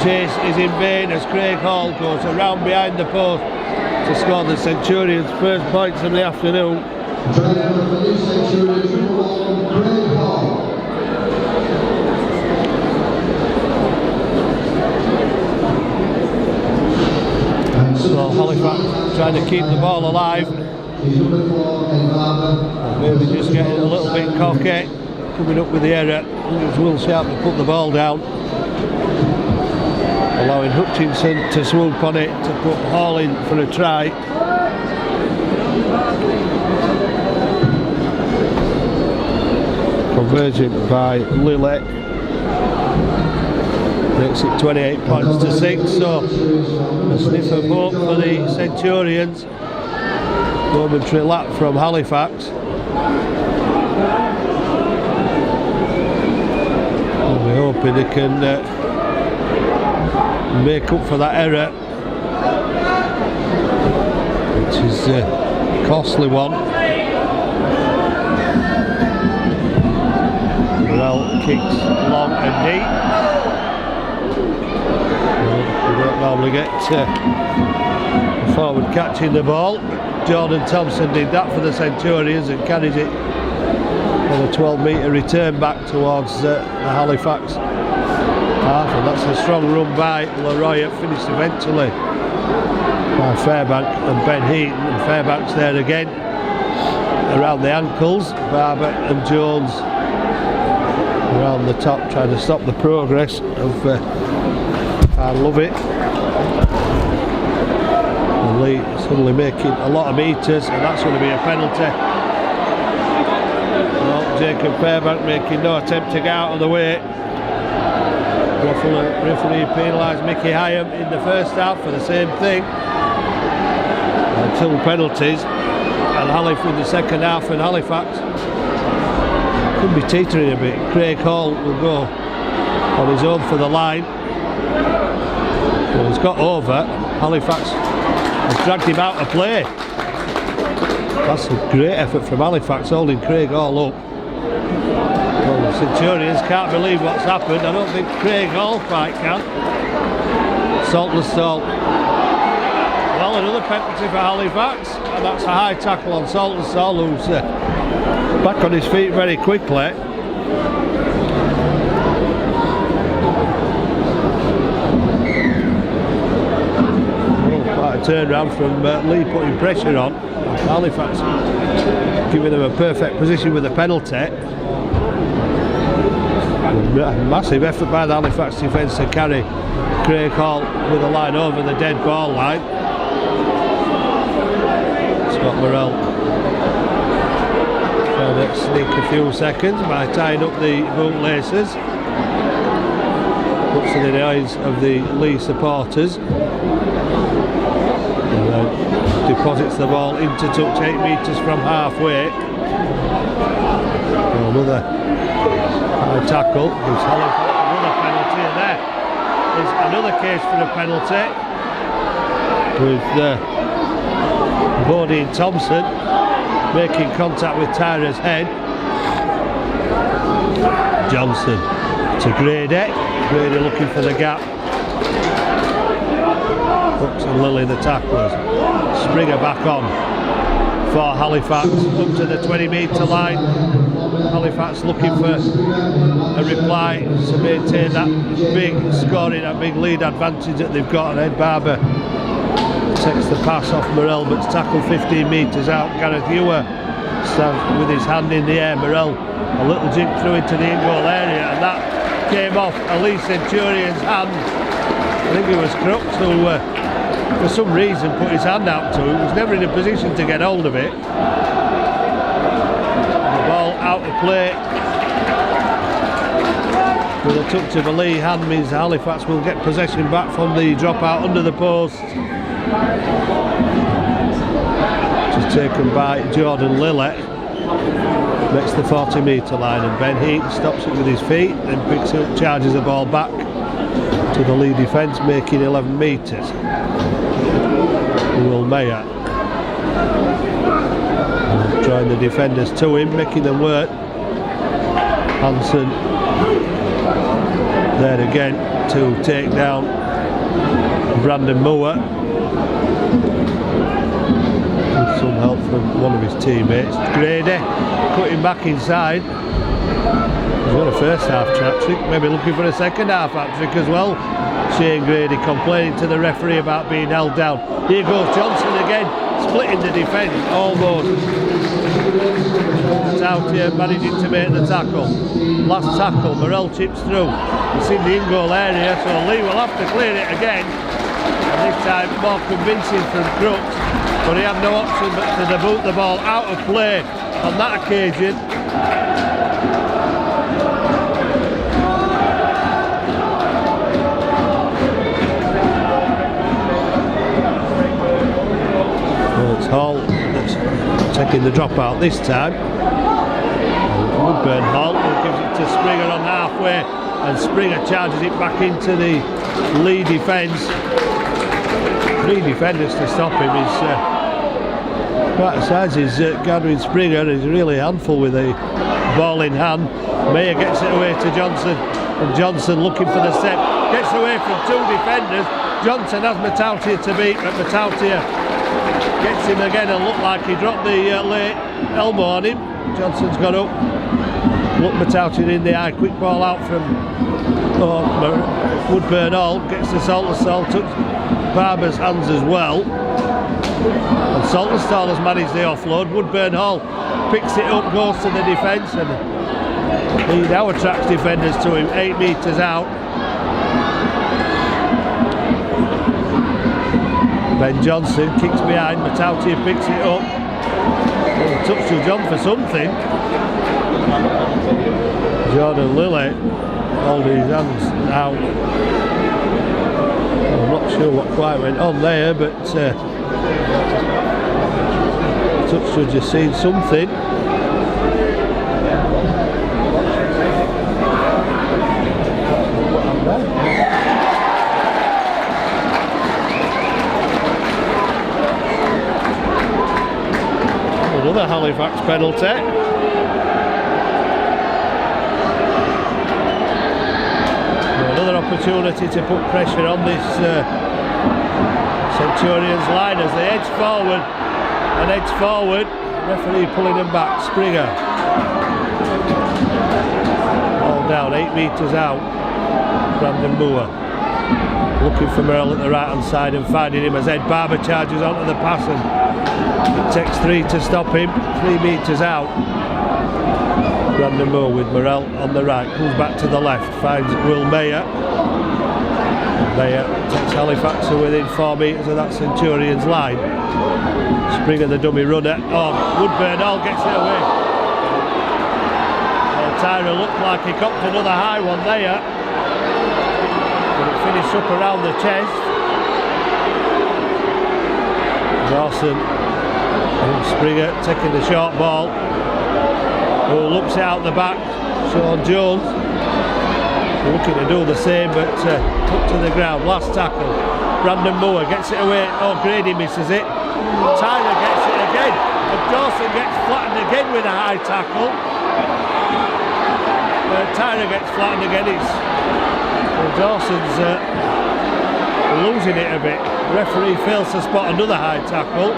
Chase is in vain as Craig Hall goes around behind the post to score the Centurions' first points of the afternoon. So Halifax trying to keep the ball alive. Maybe just getting a little bit cocky, coming up with the error. It was Will Sharp to put the ball down, allowing Hutchinson to swoop on it to put Hall in for a try. Conversion by Lilly makes it 28-6, so a sniff of hope for the Centurions. Momentary lap from Halifax. And we're hoping they can make up for that error, which is a costly one. Morell kicks long and deep. We don't normally get forward catching the ball. Jordan Thompson did that for the Centurions and carries it on a 12-metre return back towards the Halifax half, and that's a strong run by Leroy, finished eventually by Fairbank and Ben Heaton. And Fairbanks there again, around the ankles. Barber and Jones around the top, trying to stop the progress of I Love It. And Leigh suddenly making a lot of metres, and that's going to be a penalty. Well, Jacob Fairbank making no attempt to get out of the way. Referee penalised Mickey Hyam in the first half for the same thing. And 2 penalties, and Halifax in the second half, and Halifax could be teetering a bit. Craig Hall will go on his own for the line. Well, he's got over. Halifax has dragged him out of play. That's a great effort from Halifax, holding Craig Hall up. Well, the Centurions can't believe what's happened. I don't think Craig Hall quite can. Saltless Salt. Well, another penalty for Halifax, and that's a high tackle on Saltless Salt, who's back on his feet very quickly. Quite a turnaround from Leigh putting pressure on. Halifax giving them a perfect position with a penalty. Massive effort by the Halifax defence to carry Craig Hall with the line over the dead ball line. Scott Morrell trying to sneak a few seconds by tying up the bootlaces. Puts it in the eyes of the Leigh supporters. And then deposits the ball into touch 8 metres from halfway. Another high tackle gives Halifax another penalty, and there is another case for a penalty with Bodie and Thompson making contact with Tyra's head. Johnson to Grady. Grady looking for the gap. Brooks and Lilly the tacklers. Springer back on for Halifax up to the 20-metre line. Halifax looking for a reply to maintain that big scoring, that big lead advantage that they've got. And Ed Barber takes the pass off Morrell, but it's tackled 15 metres out. Gareth Ewer stands with his hand in the air. Morrell a little jink through into the in-goal area, and that came off Leigh Centurion's hand. I think it was Crooks who for some reason put his hand out to him. He was never in a position to get hold of it. The ball out of play with a touch of a Leigh hand means Halifax will get possession back from the dropout under the post. Just taken by Jordan Lillet. Makes the 40-metre line, and Ben Heat stops it with his feet, then picks it up, charges the ball back to the Leigh defence, making 11 metres. Will Mayer drawing the defenders to him, making them work. Hansen there again to take down Brandon Moore with some help from one of his teammates. Grady cutting back inside. He's got a first half hat-trick, maybe looking for a second half hat-trick as well. Shane Grady complaining to the referee about being held down. Here goes Johnson again, splitting the defence almost. It's out here, managing to make the tackle. Last tackle, Morrell chips through. It's in the in-goal area, so Leigh will have to clear it again. And this time more convincing from Crooks, but he had no option but to boot the ball out of play on that occasion. It's Hall that's taking the drop out this time. Woodburn Hall gives it to Springer on halfway, and Springer charges it back into the Leigh defence. 3 defenders to stop him. He's quite a size. He's gathering Springer, and he's really a handful with a ball in hand. Mayer gets it away to Johnson, and Johnson looking for the step, gets away from 2 defenders. Johnson has Matautia to beat, but Matautia gets him again and looked like he dropped the late elbow on him. Johnson's got up, looked Matautia in the eye, quick ball out from Woodburn Hall, gets the Saltless Salt, Barber's hands as well. And Saltonstall has managed the offload. Woodburn Hall picks it up, goes to the defence, and he now attracts defenders to him 8 metres out. Ben Johnson kicks behind, Matautia picks it up. Well, touch John for something. Jordan Lilly holding his hands out. I'm not sure what quite went on there, but touch judge has seen something. Another Halifax penalty. Another opportunity to put pressure on this Centurions line as they edge forward and edge forward. Referee pulling them back. Springer. Ball down, 8 metres out. Brandon Moore looking for Merrill at the right hand side and finding him as Ed Barber charges onto the pass, and it takes 3 to stop him. 3 metres out. Brandon Moore with Morrell on the right, comes back to the left, finds Will Mayer. Mayer takes Halifax to within 4 metres of that Centurions line. Springer, the dummy runner. Oh, Woodburn Hall gets it away. Well, Tyra looked like he copped another high one there. But it finished up around the chest. Dawson and Springer taking the short ball. Oh, looks out the back. Sean Jones looking to do the same, but put to the ground. Last tackle. Brandon Moore gets it away. Oh, Grady misses it. Tyler gets it again. And Dawson gets flattened again with a high tackle. Tyler gets flattened again. Dawson's losing it a bit. The referee fails to spot another high tackle.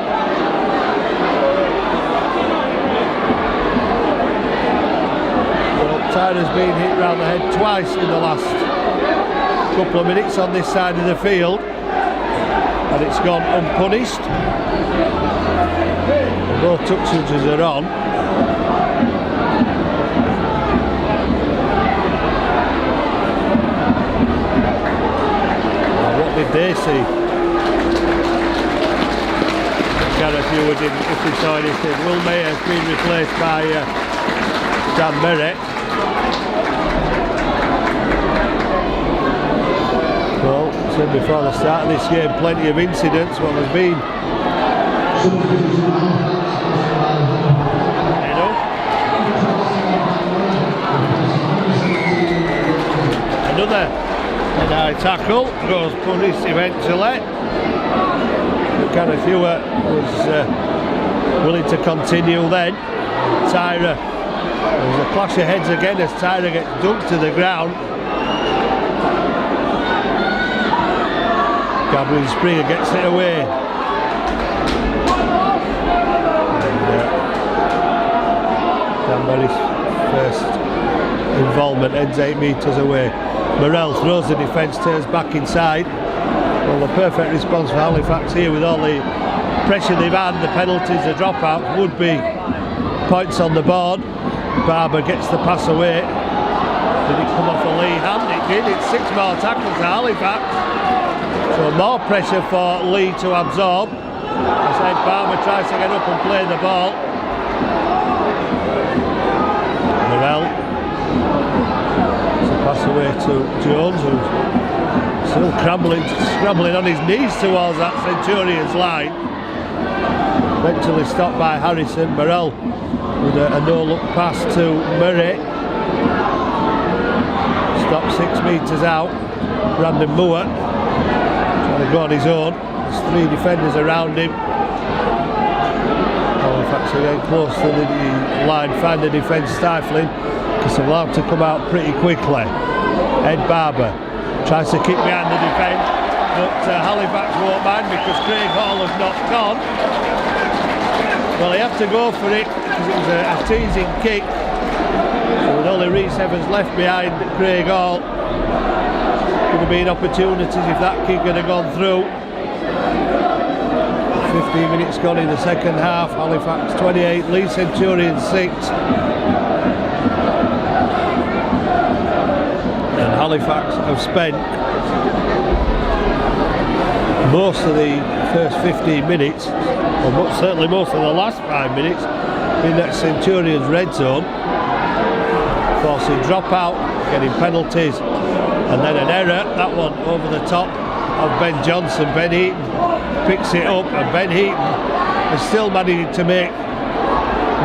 Tyler's been hit round the head twice in the last couple of minutes on this side of the field, and it's gone unpunished. Both touch judges are on. Well, what did they see? Gareth Ewer didn't, if he saw anything. Will Mayer has been replaced by Dan Merritt. Well, said before the start of this game, plenty of incidents. Well, there's been another high tackle, goes punished eventually. Gareth Ewer was willing to continue then. Tyra, there's a clash of heads again as Tyra gets dunked to the ground. Gabriel Springer gets it away. Dan Merritt's first involvement ends 8 metres away. Morrell throws the defence, turns back inside. Well, the perfect response for Halifax here with all the pressure they've had, the penalties, the dropouts, would be points on the board. Barber gets the pass away. Did it come off a Leigh hand? It did. It's 6 more tackles to Halifax. So more pressure for Leigh to absorb. As Ed Barber tries to get up and play the ball. Morrell. It's a pass away to Jones, who's still scrambling on his knees towards that Centurions line. Eventually stopped by Harrison. Morrell with a no-look pass to Murray. Stopped 6 metres out. Brandon Moore trying to go on his own. There's 3 defenders around him. Halifax again close to the line, find the defence stifling because they're allowed to come out pretty quickly. Ed Barber tries to kick behind the defence, but Halifax won't mind because Craig Hall has not gone. Well, he had to go for it because it was a teasing kick. So with only Reece Evans left behind Craig Hall, could have been opportunities if that kick had gone through. 15 minutes gone in the second half. Halifax 28, Leigh Centurions 6. And Halifax have spent most of the first 15 minutes, or certainly most of the last 5 minutes, in that Centurions red zone, forcing dropout, getting penalties, and then an error, that one over the top of Ben Johnson. Ben Heaton picks it up, and Ben Heaton is still managing to make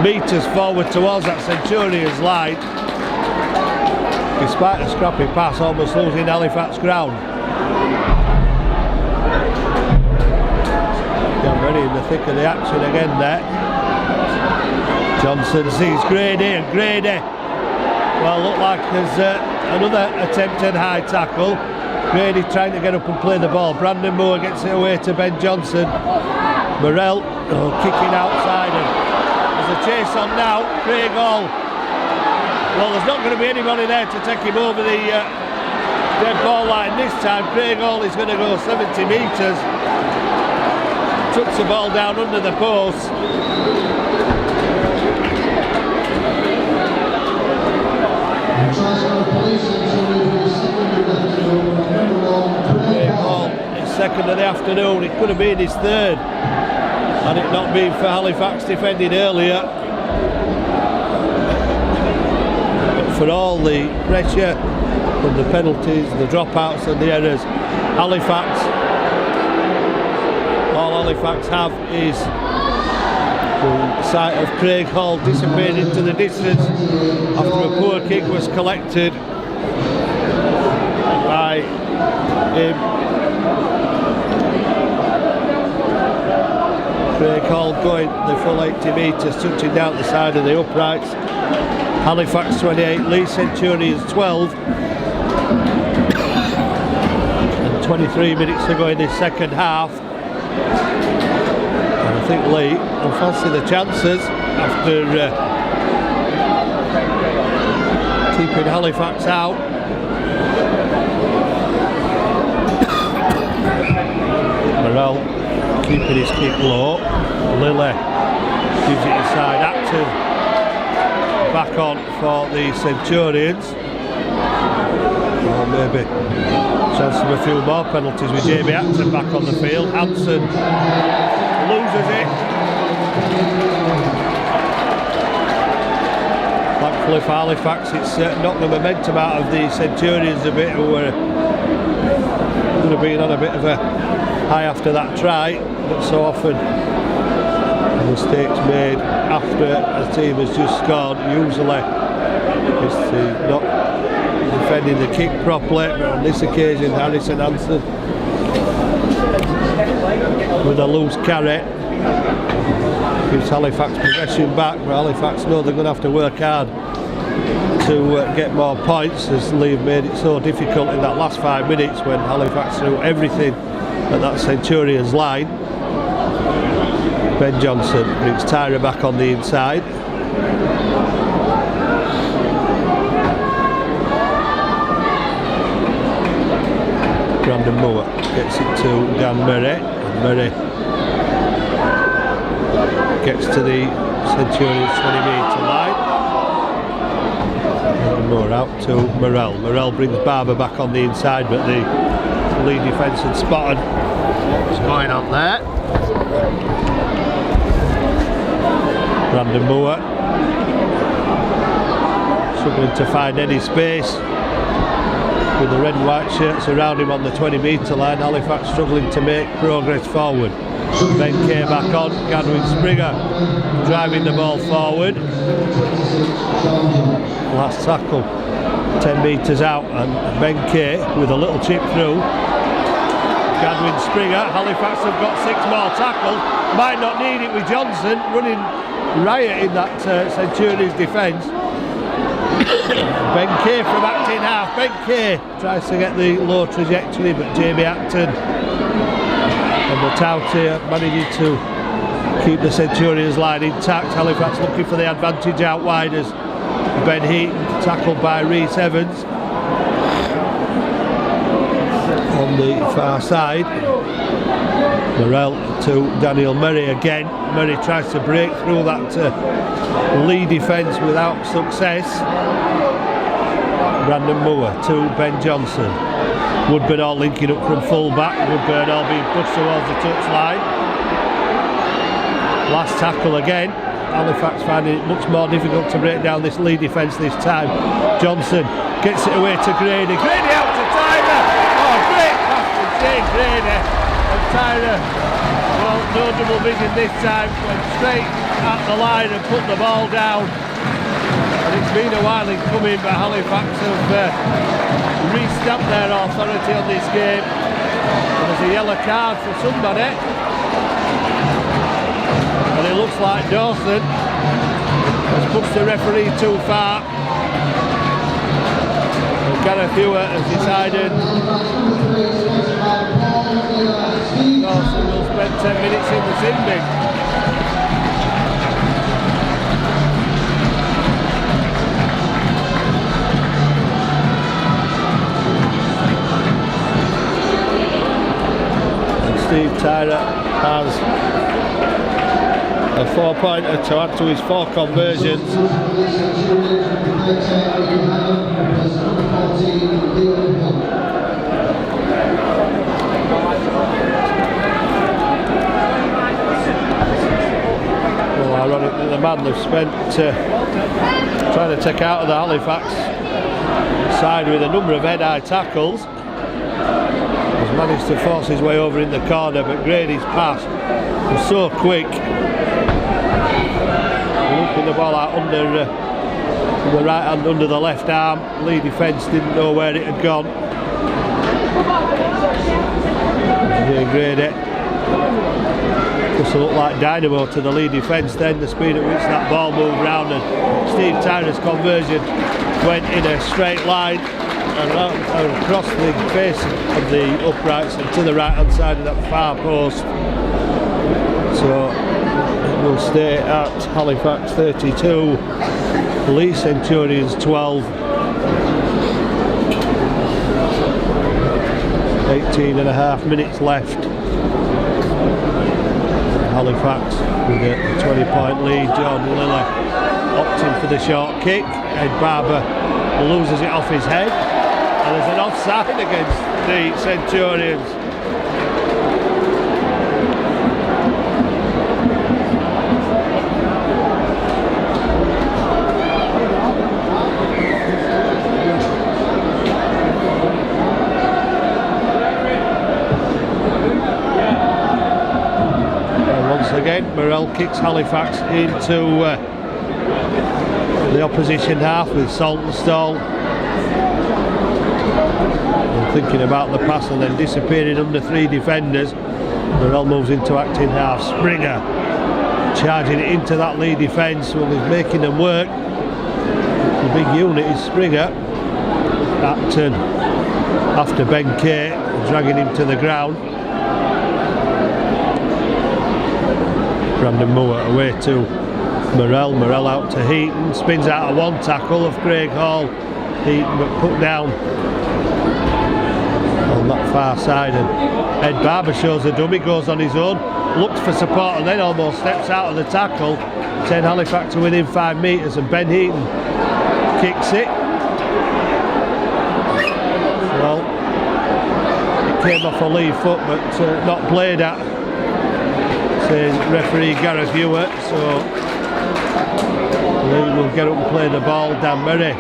metres forward towards that Centurions line, despite a scrappy pass, almost losing Halifax ground. Got ready in the thick of the action again there. Johnson sees Grady, and Grady, well, looked like there's another attempted high tackle. Grady trying to get up and play the ball. Brandon Moore gets it away to Ben Johnson. Morrell kicking outside, and there's a chase on now. Craig Hall. Well, there's not going to be anybody there to take him over the dead ball line this time. Craig Hall is going to go 70 metres. Tucks the ball down under the post. Craig Hall, his second of the afternoon. It could have been his third had it not been for Halifax defending earlier. But for all the pressure and the penalties, the dropouts and the errors, all Halifax have is the sight of Craig Hall disappearing into the distance after a poor kick was collected by him. Craig Hall going the full 80 metres, touching down the side of the uprights. Halifax 28, Leigh Centurions 12. And 23 minutes to go in this second half. And I think Leigh will fancy the chances after keeping Halifax out. Morrell keeping his kick low. Lilly gives it inside. Acton back on for the Centurions. Or maybe chance of a few more penalties with Jamie Acton back on the field. Hanson loses it. Thankfully for Halifax, it's knocked the momentum out of the Centurions a bit, who were going to be on a bit of a high after that try, but so often mistakes made after a team has just scored usually is not defending the kick properly. But on this occasion, Harrison Hanson with a loose carry gives Halifax possession back, but Halifax know they're going to have to work hard to get more points, as Leigh made it so difficult in that last 5 minutes when Halifax threw everything at that Centurions line. Ben Johnson brings Tyra back on the inside. Brandon Moore gets it to Dan Murray, and Murray gets to the Centurions 20 metre line. Brandon Moore out to Morrell. Morrell brings Barber back on the inside, but the Leigh defence had spotted what's going on there. Brandon Moore struggling to find any space with the red and white shirts around him on the 20 metre line. Halifax struggling to make progress forward. Ben Kay back on, Gadwin Springer driving the ball forward. Last tackle 10 metres out, and Ben Kay with a little chip through. Gadwin Springer, Halifax have got 6 more tackles, might not need it with Johnson running riot in that Centurions defence. Ben Kay from Acton half. Ben Kay tries to get the low trajectory, but Jamie Acton and Matauti managing to keep the Centurions line intact. Halifax looking for the advantage out wide as Ben Heaton tackled by Rhys Evans on the far side. Morrell to Daniel Murray again. Murray tries to break through that Leigh defence without success. Brandon Moore to Ben Johnson. Woodburn all linking up from full back. Woodburn all being pushed towards the touchline. Last tackle again. Halifax finding it much more difficult to break down this Leigh defence this time. Johnson gets it away to Grady. Grady out to Tyler. Oh, great pass from Shane Grady. And Tyler, well, no double vision this time. Went straight at the line and put the ball down. And it's been a while in coming, but Halifax have re-stamped their authority on this game. And there's a yellow card for somebody. And it looks like Dawson has pushed the referee too far. And Gareth Hewitt has decided Dawson will spend 10 minutes in the sin bin. And Steve Tyler has a 4-pointer to add to his 4 conversions. Well, ironic that the man they've spent trying to take out of the Halifax side with a number of head-high tackles has managed to force his way over in the corner, but Grady's pass was so quick. Looking the ball out under the right hand, under the left arm. Leigh defence didn't know where it had gone. Grady just looked like dynamo to the Leigh defence then, the speed at which that ball moved round, and Steve Tyler's conversion went in a straight line and across the face of the uprights and to the right hand side of that far post. So will stay at Halifax 32, Leigh Centurions 12. 18 and a half minutes left. Halifax with a 20-point lead. John Lilly opting for the short kick. Ed Barber loses it off his head, and there's an offside against the Centurions. Again, Morrell kicks Halifax into the opposition half with Saltonstall. And thinking about the pass and then disappearing under 3 defenders. Morrell moves into acting half. Springer charging it into that Leigh defence. Well, he's making them work. The big unit is Springer. Acton after Ben Kay, dragging him to the ground. Brandon Moore away to Morrell. Morrell out to Heaton. Spins out of one tackle of Craig Hall. Heaton but put down on that far side. And Ed Barber shows a dummy, goes on his own, looks for support and then almost steps out of the tackle. 10 Halifax to within 5 metres and Ben Heaton kicks it. Well, it came off a Leigh foot but not played at. Referee Gareth Hewitt, so Leigh will get up and play the ball. Dan Murray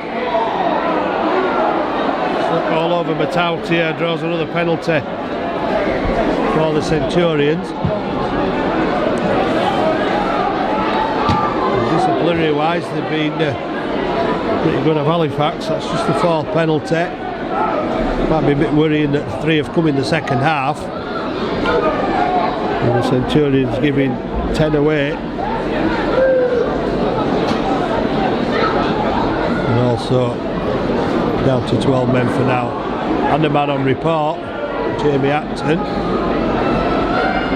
all over Matautia, draws another penalty for the Centurions. Disciplinary wise they've been pretty good of Halifax. That's just the 4th penalty. Might be a bit worrying that 3 have come in the second half. And the Centurions giving 10 away. And also down to 12 men for now. And the man on report, Jamie Acton.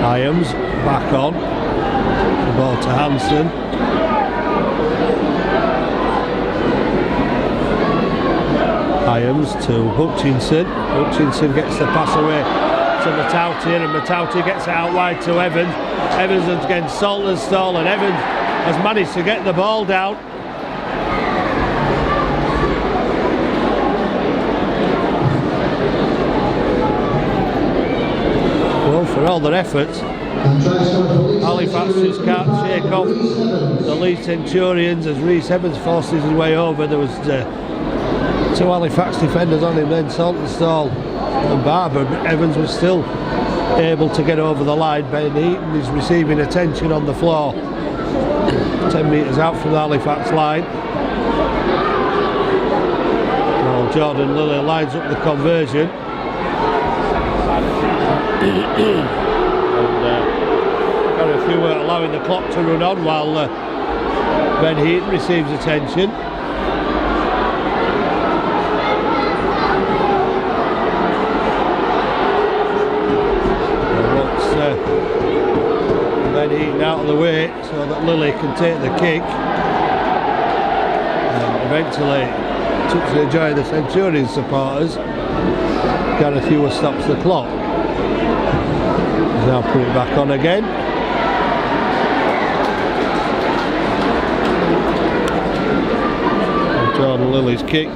Iams back on. The ball to Hansen. Iams to Hutchinson. Hutchinson gets the pass away to Matautia, and Matautia gets it out wide to Evans. Evans is against Saltonstall, and Evans has managed to get the ball down. Well, for all their efforts, Halifax just can't shake off the Leigh Centurions as Rhys Evans forces his way over. There was two Halifax defenders on him then, Saltonstall and Barber, but Evans was still able to get over the line. Ben Heaton is receiving attention on the floor, 10 metres out from the Halifax line. Well, Jordan Lilly lines up the conversion. And a few were allowing the clock to run on while Ben Heaton receives attention. Ben Heaton out of the way so that Lilly can take the kick, and eventually, to the joy of the Centurion supporters, Gareth Hewer stops the clock. He's now put it back on again. And Jordan Lilly's kick.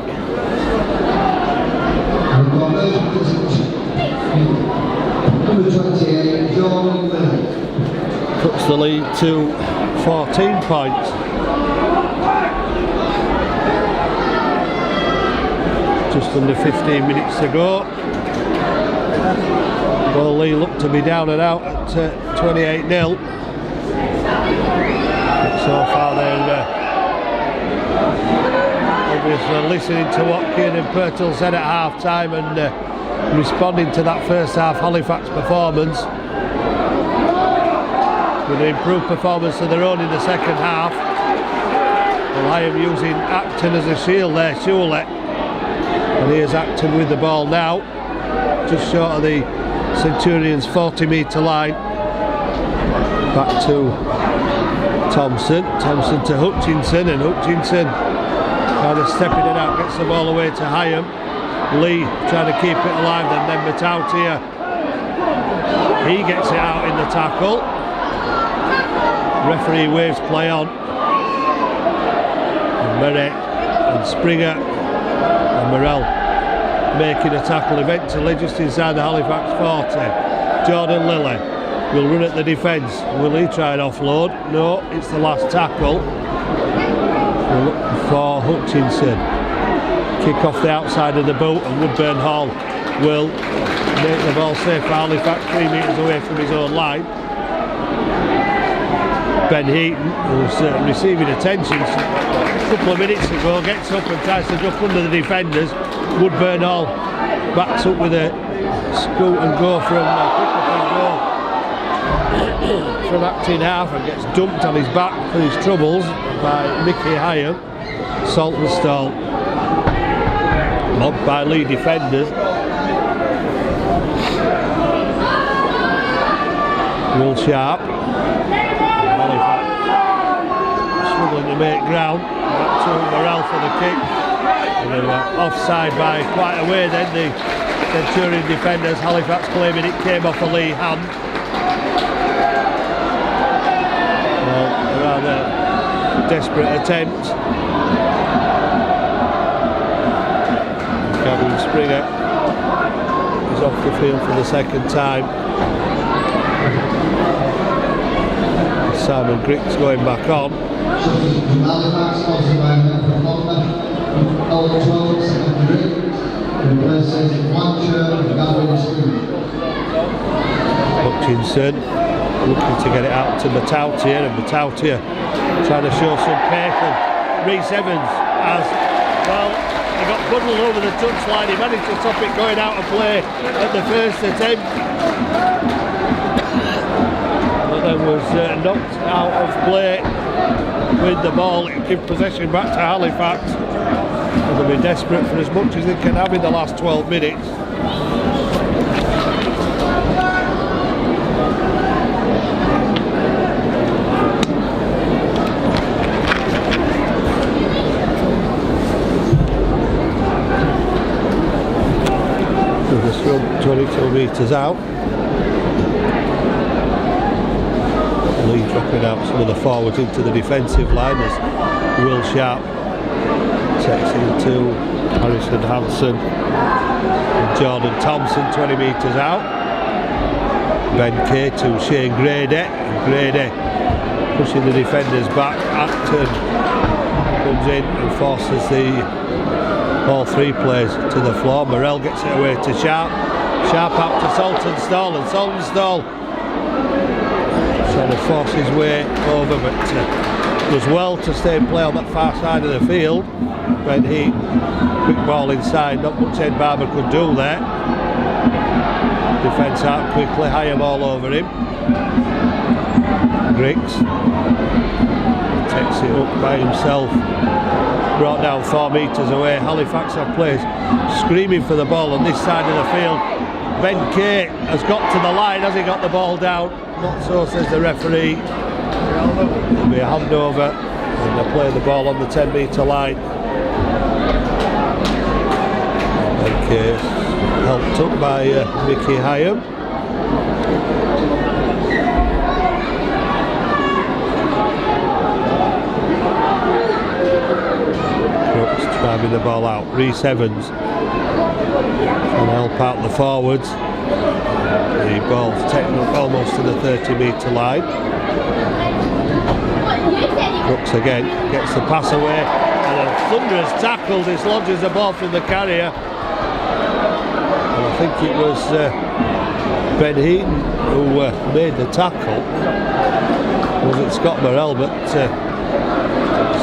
Number 28, Jordan Lilly. Puts the lead to 14 points. Just under 15 minutes to go. Well, Leigh looked to be down and out at 28-0. But so far they're obviously listening to what Kieran Purtill said at half time and responding to that first half Halifax performance with an improved performance of their own in the second half. Well, I am using Acton as a shield there, surely. And here's Acton with the ball now, just short of the Centurions 40-metre line. Back to Thompson to Hutchinson, and Hutchinson kind of stepping it out, gets the ball away to Hyam. Leigh trying to keep it alive, and then Matautia, he gets it out in the tackle. Referee waves play on. And Merrick and Springer and Morrell making a tackle eventually just inside the Halifax 40. Jordan Lilly will run at the defence. Will he try and offload? No, it's the last tackle. We're looking for Hutchinson. Kick off the outside of the boot, and Woodburn Hall will make the ball safe for Halifax, 3 metres away from his own line. Ben Heaton, who's receiving attention a couple of minutes ago, gets up and tries to duck under the defenders. Woodburn Hall backs up with a scoot and go from from acting half and gets dumped on his back for his troubles by Mickey Hyam. Saltonstall mobbed by Leigh defenders. Will Sharp, struggling to make ground. Back to Morrell for the kick. And they were offside by quite a way then, the Centurion defenders. Halifax claiming it came off a Leigh hand. Well, a rather desperate attempt. Gavin Springer is off the field for the second time. Simon Griggs going back on. Hutchinson looking to get it out to Matautia, and Matautia trying to show some pace, and Rhys Evans has, well, he got bundled over the touchline. He managed to stop it going out of play at the first attempt, but then was knocked out of play with the ball. It give possession back to Halifax, and they'll be desperate for as much as they can have in the last 12 minutes. Scrum. 22 metres out. Leigh dropping out some of the forwards into the defensive line as Will Sharp takes into Harrison Hanson and Jordan Thompson 20 metres out. Ben Kay to Shane Grady, and Grady pushing the defenders back. Acton comes in and forces all three players to the floor. Morrell gets it away to Sharp. Sharp out to Saltonstall, and Saltonstall trying to force his way over, but does well to stay and play on that far side of the field. Ben Heat, quick ball inside, not much Ed Barber could do there. Defence out quickly, Hyam all over him. Griggs takes it up by himself, brought down 4 metres away. Halifax have players screaming for the ball on this side of the field. Ben Kay has got to the line. Has he got the ball down? Not so, says the referee. There'll be a handover and they'll play the ball on the 10 metre line. Ben Kay helped up by Mickey Hyam. Crooks driving the ball out. Rhys Evans and help out the forwards. The ball's taken up almost to the 30 metre line. Crooks again gets the pass away, and a thunderous tackle dislodges the ball from the carrier. And I think it was Ben Heaton who made the tackle. Was it Scott Morrell? But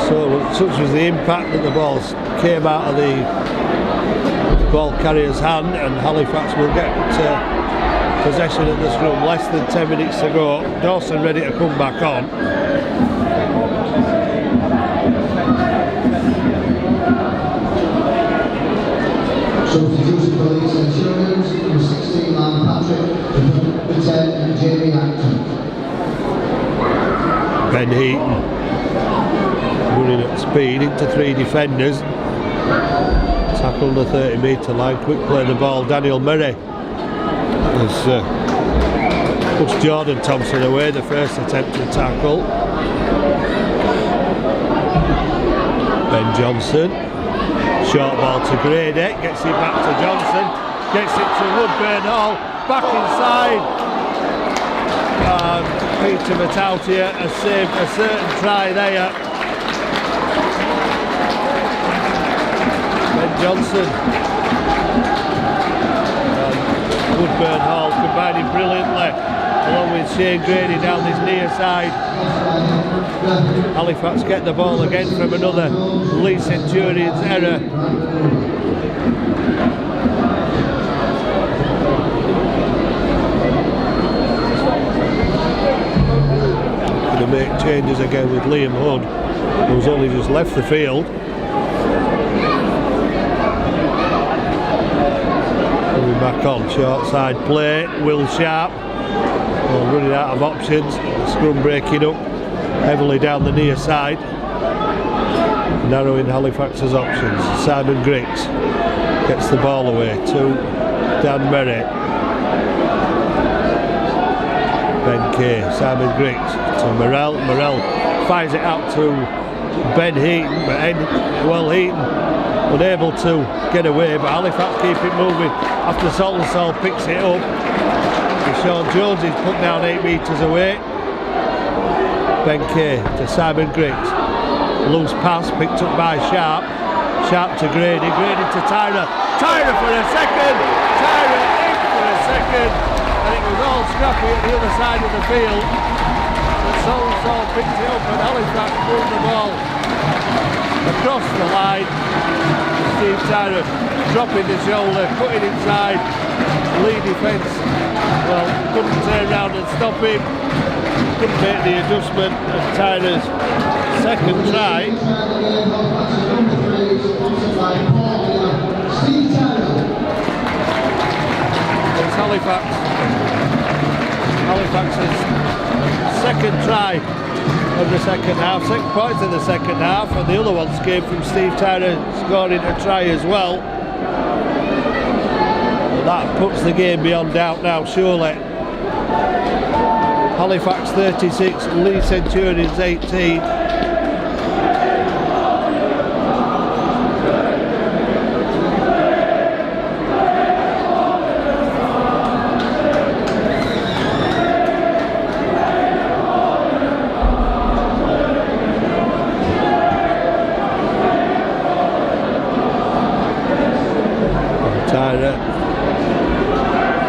so such was the impact that the ball came out of the ball carrier's hand, and Halifax will get possession of the scrum. Less than 10 minutes to go. Dawson ready to come back on. Substitution for Leigh Centurions, number 16, Lan Patrick, number 10, Jamie Acton. Ben Heaton running at speed into 3 defenders. Tackle the 30 metre line, quick play the ball. Daniel Murray has pushed Jordan Thompson away, the first attempted tackle. Ben Johnson, short ball to Grady, gets it back to Johnson, gets it to Woodburn Hall, back inside, and Peter Matautia has saved a certain try there. Ben Johnson and Woodburn Hall combining brilliantly along with Shane Grady down this near side. Halifax get the ball again from another Leigh Centurions error. Going to make changes again with Liam Hood, who's only just left the field. Coming back on, short side play, Will Sharp. Well, running out of options, scrum breaking up heavily down the near side, narrowing Halifax's options. Simon Griggs gets the ball away to Dan Merritt. Ben Kay, Simon Griggs to Morrell. Morrell fires it out to Ben Heaton, but Heaton unable to get away, but Halifax keep it moving after Saltonstall picks it up. Sean Jones is put down 8 metres away. Ben Kay to Simon Griggs. Loose pass picked up by Sharp. Sharp to Grady. Grady to Tyra. Tyra for a second. Tyra in for a second. And it was all scrappy at the other side of the field. But Saltonstall picked it up and Halifax pulled the ball across the line. Steve Tyra dropping the shoulder, putting inside. Leigh defence, well, couldn't turn around and stop him. Couldn't make the adjustment. And Tyra's second try. It's Halifax's second try of the second half, 6 points in the second half, and the other ones came from Steve Tyra scoring a try as well. That puts the game beyond doubt now, surely. Halifax 36, Leigh Centurions 18.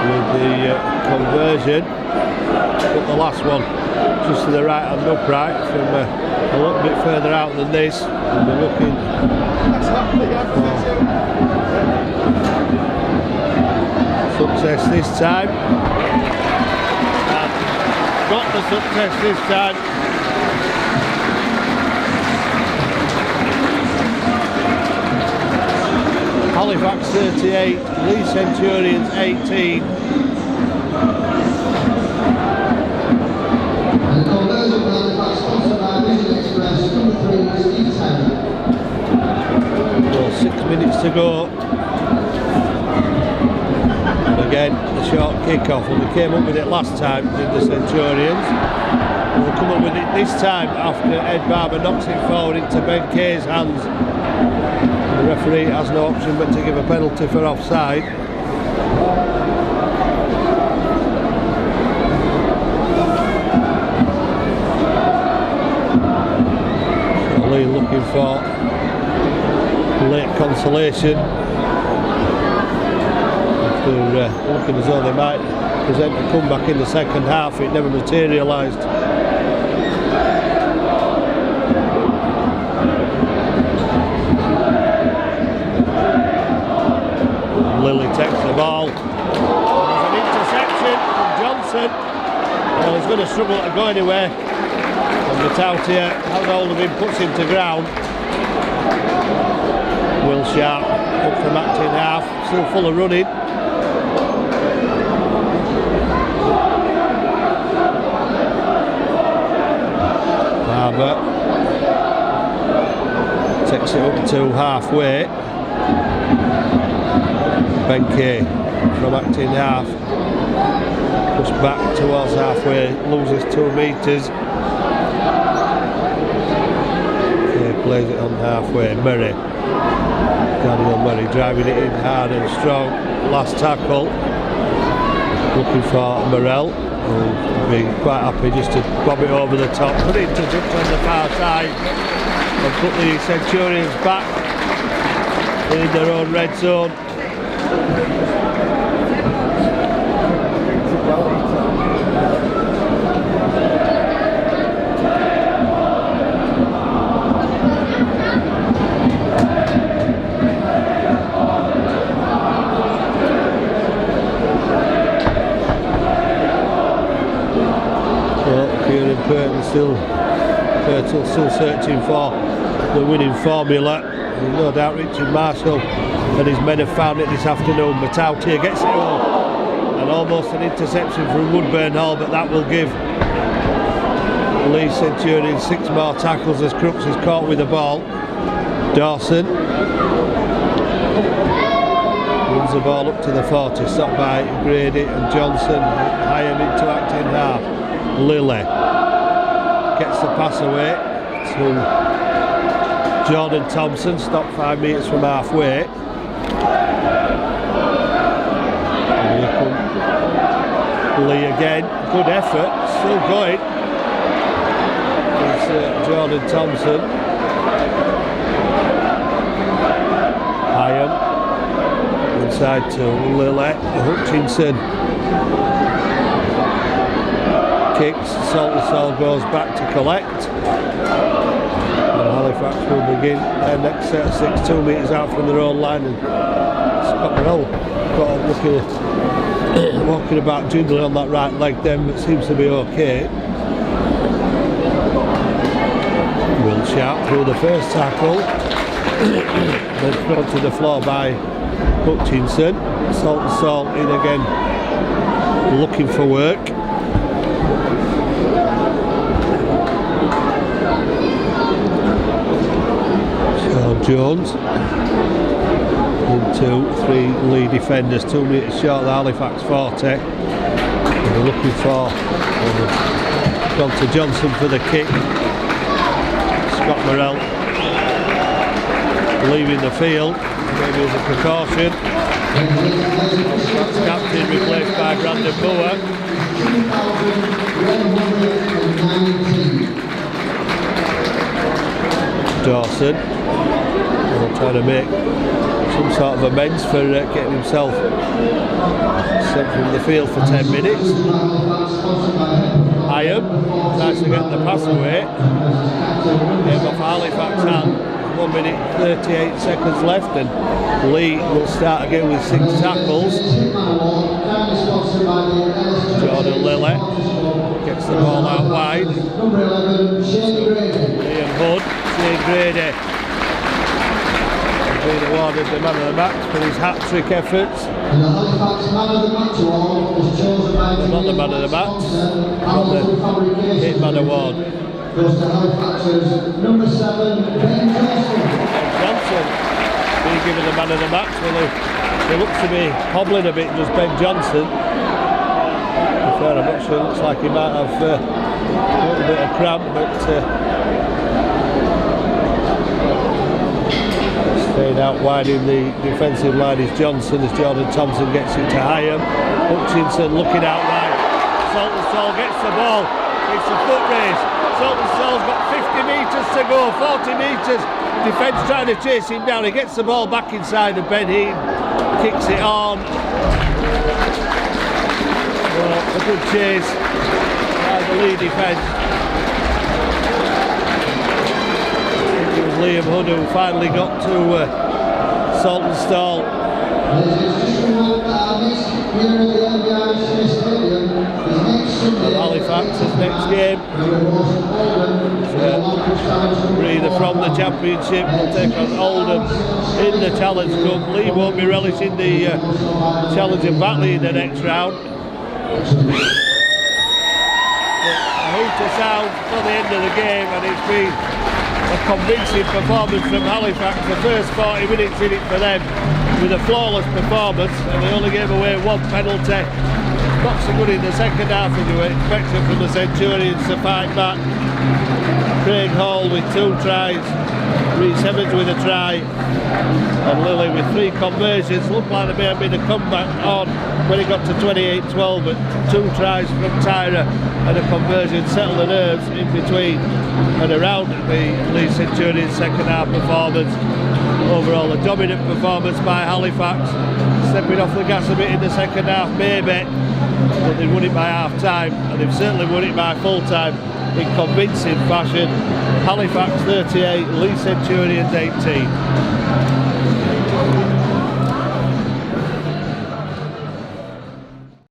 With the conversion, but the last one just to the right hand upright from a little bit further out than this, and we're looking for success this time, and got the success this time. Halifax 38, Leigh Centurions 18. And the conversion for Halifax sponsored by Vision Express, number 3, Steve Taylor. Well, 6 minutes to go. And again, the short kick-off, and we came up with it last time, did the Centurions. And we'll come up with it this time after Ed Barber knocks it forward into Ben Kay's hands. The referee has no option but to give a penalty for offside. So Leigh looking for late consolation after looking as though they might present a comeback in the second half. It never materialised. Lilly takes the ball. There's an interception from Johnson. Well, he's going to struggle to go anywhere. And Matautier has hold of him, puts him to ground. Will Sharp up from acting half, still full of running. Barber takes it up to halfway. Ben Kay from acting half, pushed back towards halfway, loses 2 metres. Kay plays it on halfway. Murray, Daniel Murray driving it in hard and strong. Last tackle, looking for Morell, who'll be quite happy just to bob it over the top, put it into touch on the far side, and put the Centurions back in their own red zone. Kieran Purton still searching for the winning formula. There's no doubt Richard Marshall and his men have found it this afternoon. Matautier gets it home, and almost an interception from Woodburn Hall, but that will give Leigh Centurion 6 more tackles as Crooks is caught with the ball. Dawson runs the ball up to the 40, stopped by Grady and Johnson. Hyam into acting half. Lilly gets the pass away to Jordan Thompson, stopped 5 metres from halfway. And here comes Leigh again, good effort, still going. It's Jordan Thompson. Hyam inside to Lilly. Hutchinson kicks, Saltonstall goes back to collect, and Halifax will begin their next set of 6, 2 metres out from their own line, and Scott Morell got up walking about gingerly on that right leg then, but seems to be okay. Will Sharp through the first tackle, then thrown to the floor by Hutchinson. Saltonstall in again, looking for work. Jones 2, 3 lead defenders, 2 metres short of the Halifax 40. And we're looking for gone to Johnson for the kick. Scott Morrell leaving the field, maybe as a precaution. That's captain replaced by Brandon Moore. Dawson trying to make some sort of amends for getting himself sent from the field for 10 minutes. Hyam tries to get the pass away. Game off Halifax hand. 1 minute 38 seconds left, and Leigh will start again with 6 tackles. Jordan Lillet gets the ball out wide. Liam Hood, Shane Grady has been awarded the man of the match for his hat-trick efforts. Not the man of the match, but the Hitman Award. Goes to Halifax's number 7, Ben Johnson being given the man of the match. Well, he looks to be hobbling a bit, does Ben Johnson. I'm not sure, it looks like he might have a little bit of cramp, but staying out wide in the defensive line is Johnson as Jordan Thompson gets it to Hyam. Hutchinson looking out wide. Saltonstall gets the ball. It's a foot race. Saltonstall's got 50 metres to go, 40 metres. Defence trying to chase him down. He gets the ball back inside of Ben Heaton, kicks it on. Well, a good chase by the Leigh defence. It was Liam Hood who finally got to Saltonstall. Halifax's next game either from the Championship will take on Oldham in the Challenge Cup. Leigh won't be relishing the challenge of Batley in the next round. A hooter sound for the end of the game, and it's been a convincing performance from Halifax. The first 40 minutes in it for them with a flawless performance, and they only gave away 1 penalty. Not so good in the second half as you were expecting from the Centurions to fight back. Craig Hall with 2 tries, Reece Evans with a try, and Lilly with 3 conversions. Looked like there may have been a comeback on when it got to 28-12, but 2 tries from Tyra and a conversion settled the nerves in between and around the Leigh Centurions second half performance. Overall, a dominant performance by Halifax, stepping off the gas a bit in the second half maybe, but they won it by half time, and they've certainly won it by full time in convincing fashion. Halifax 38, Leigh Centurions 18.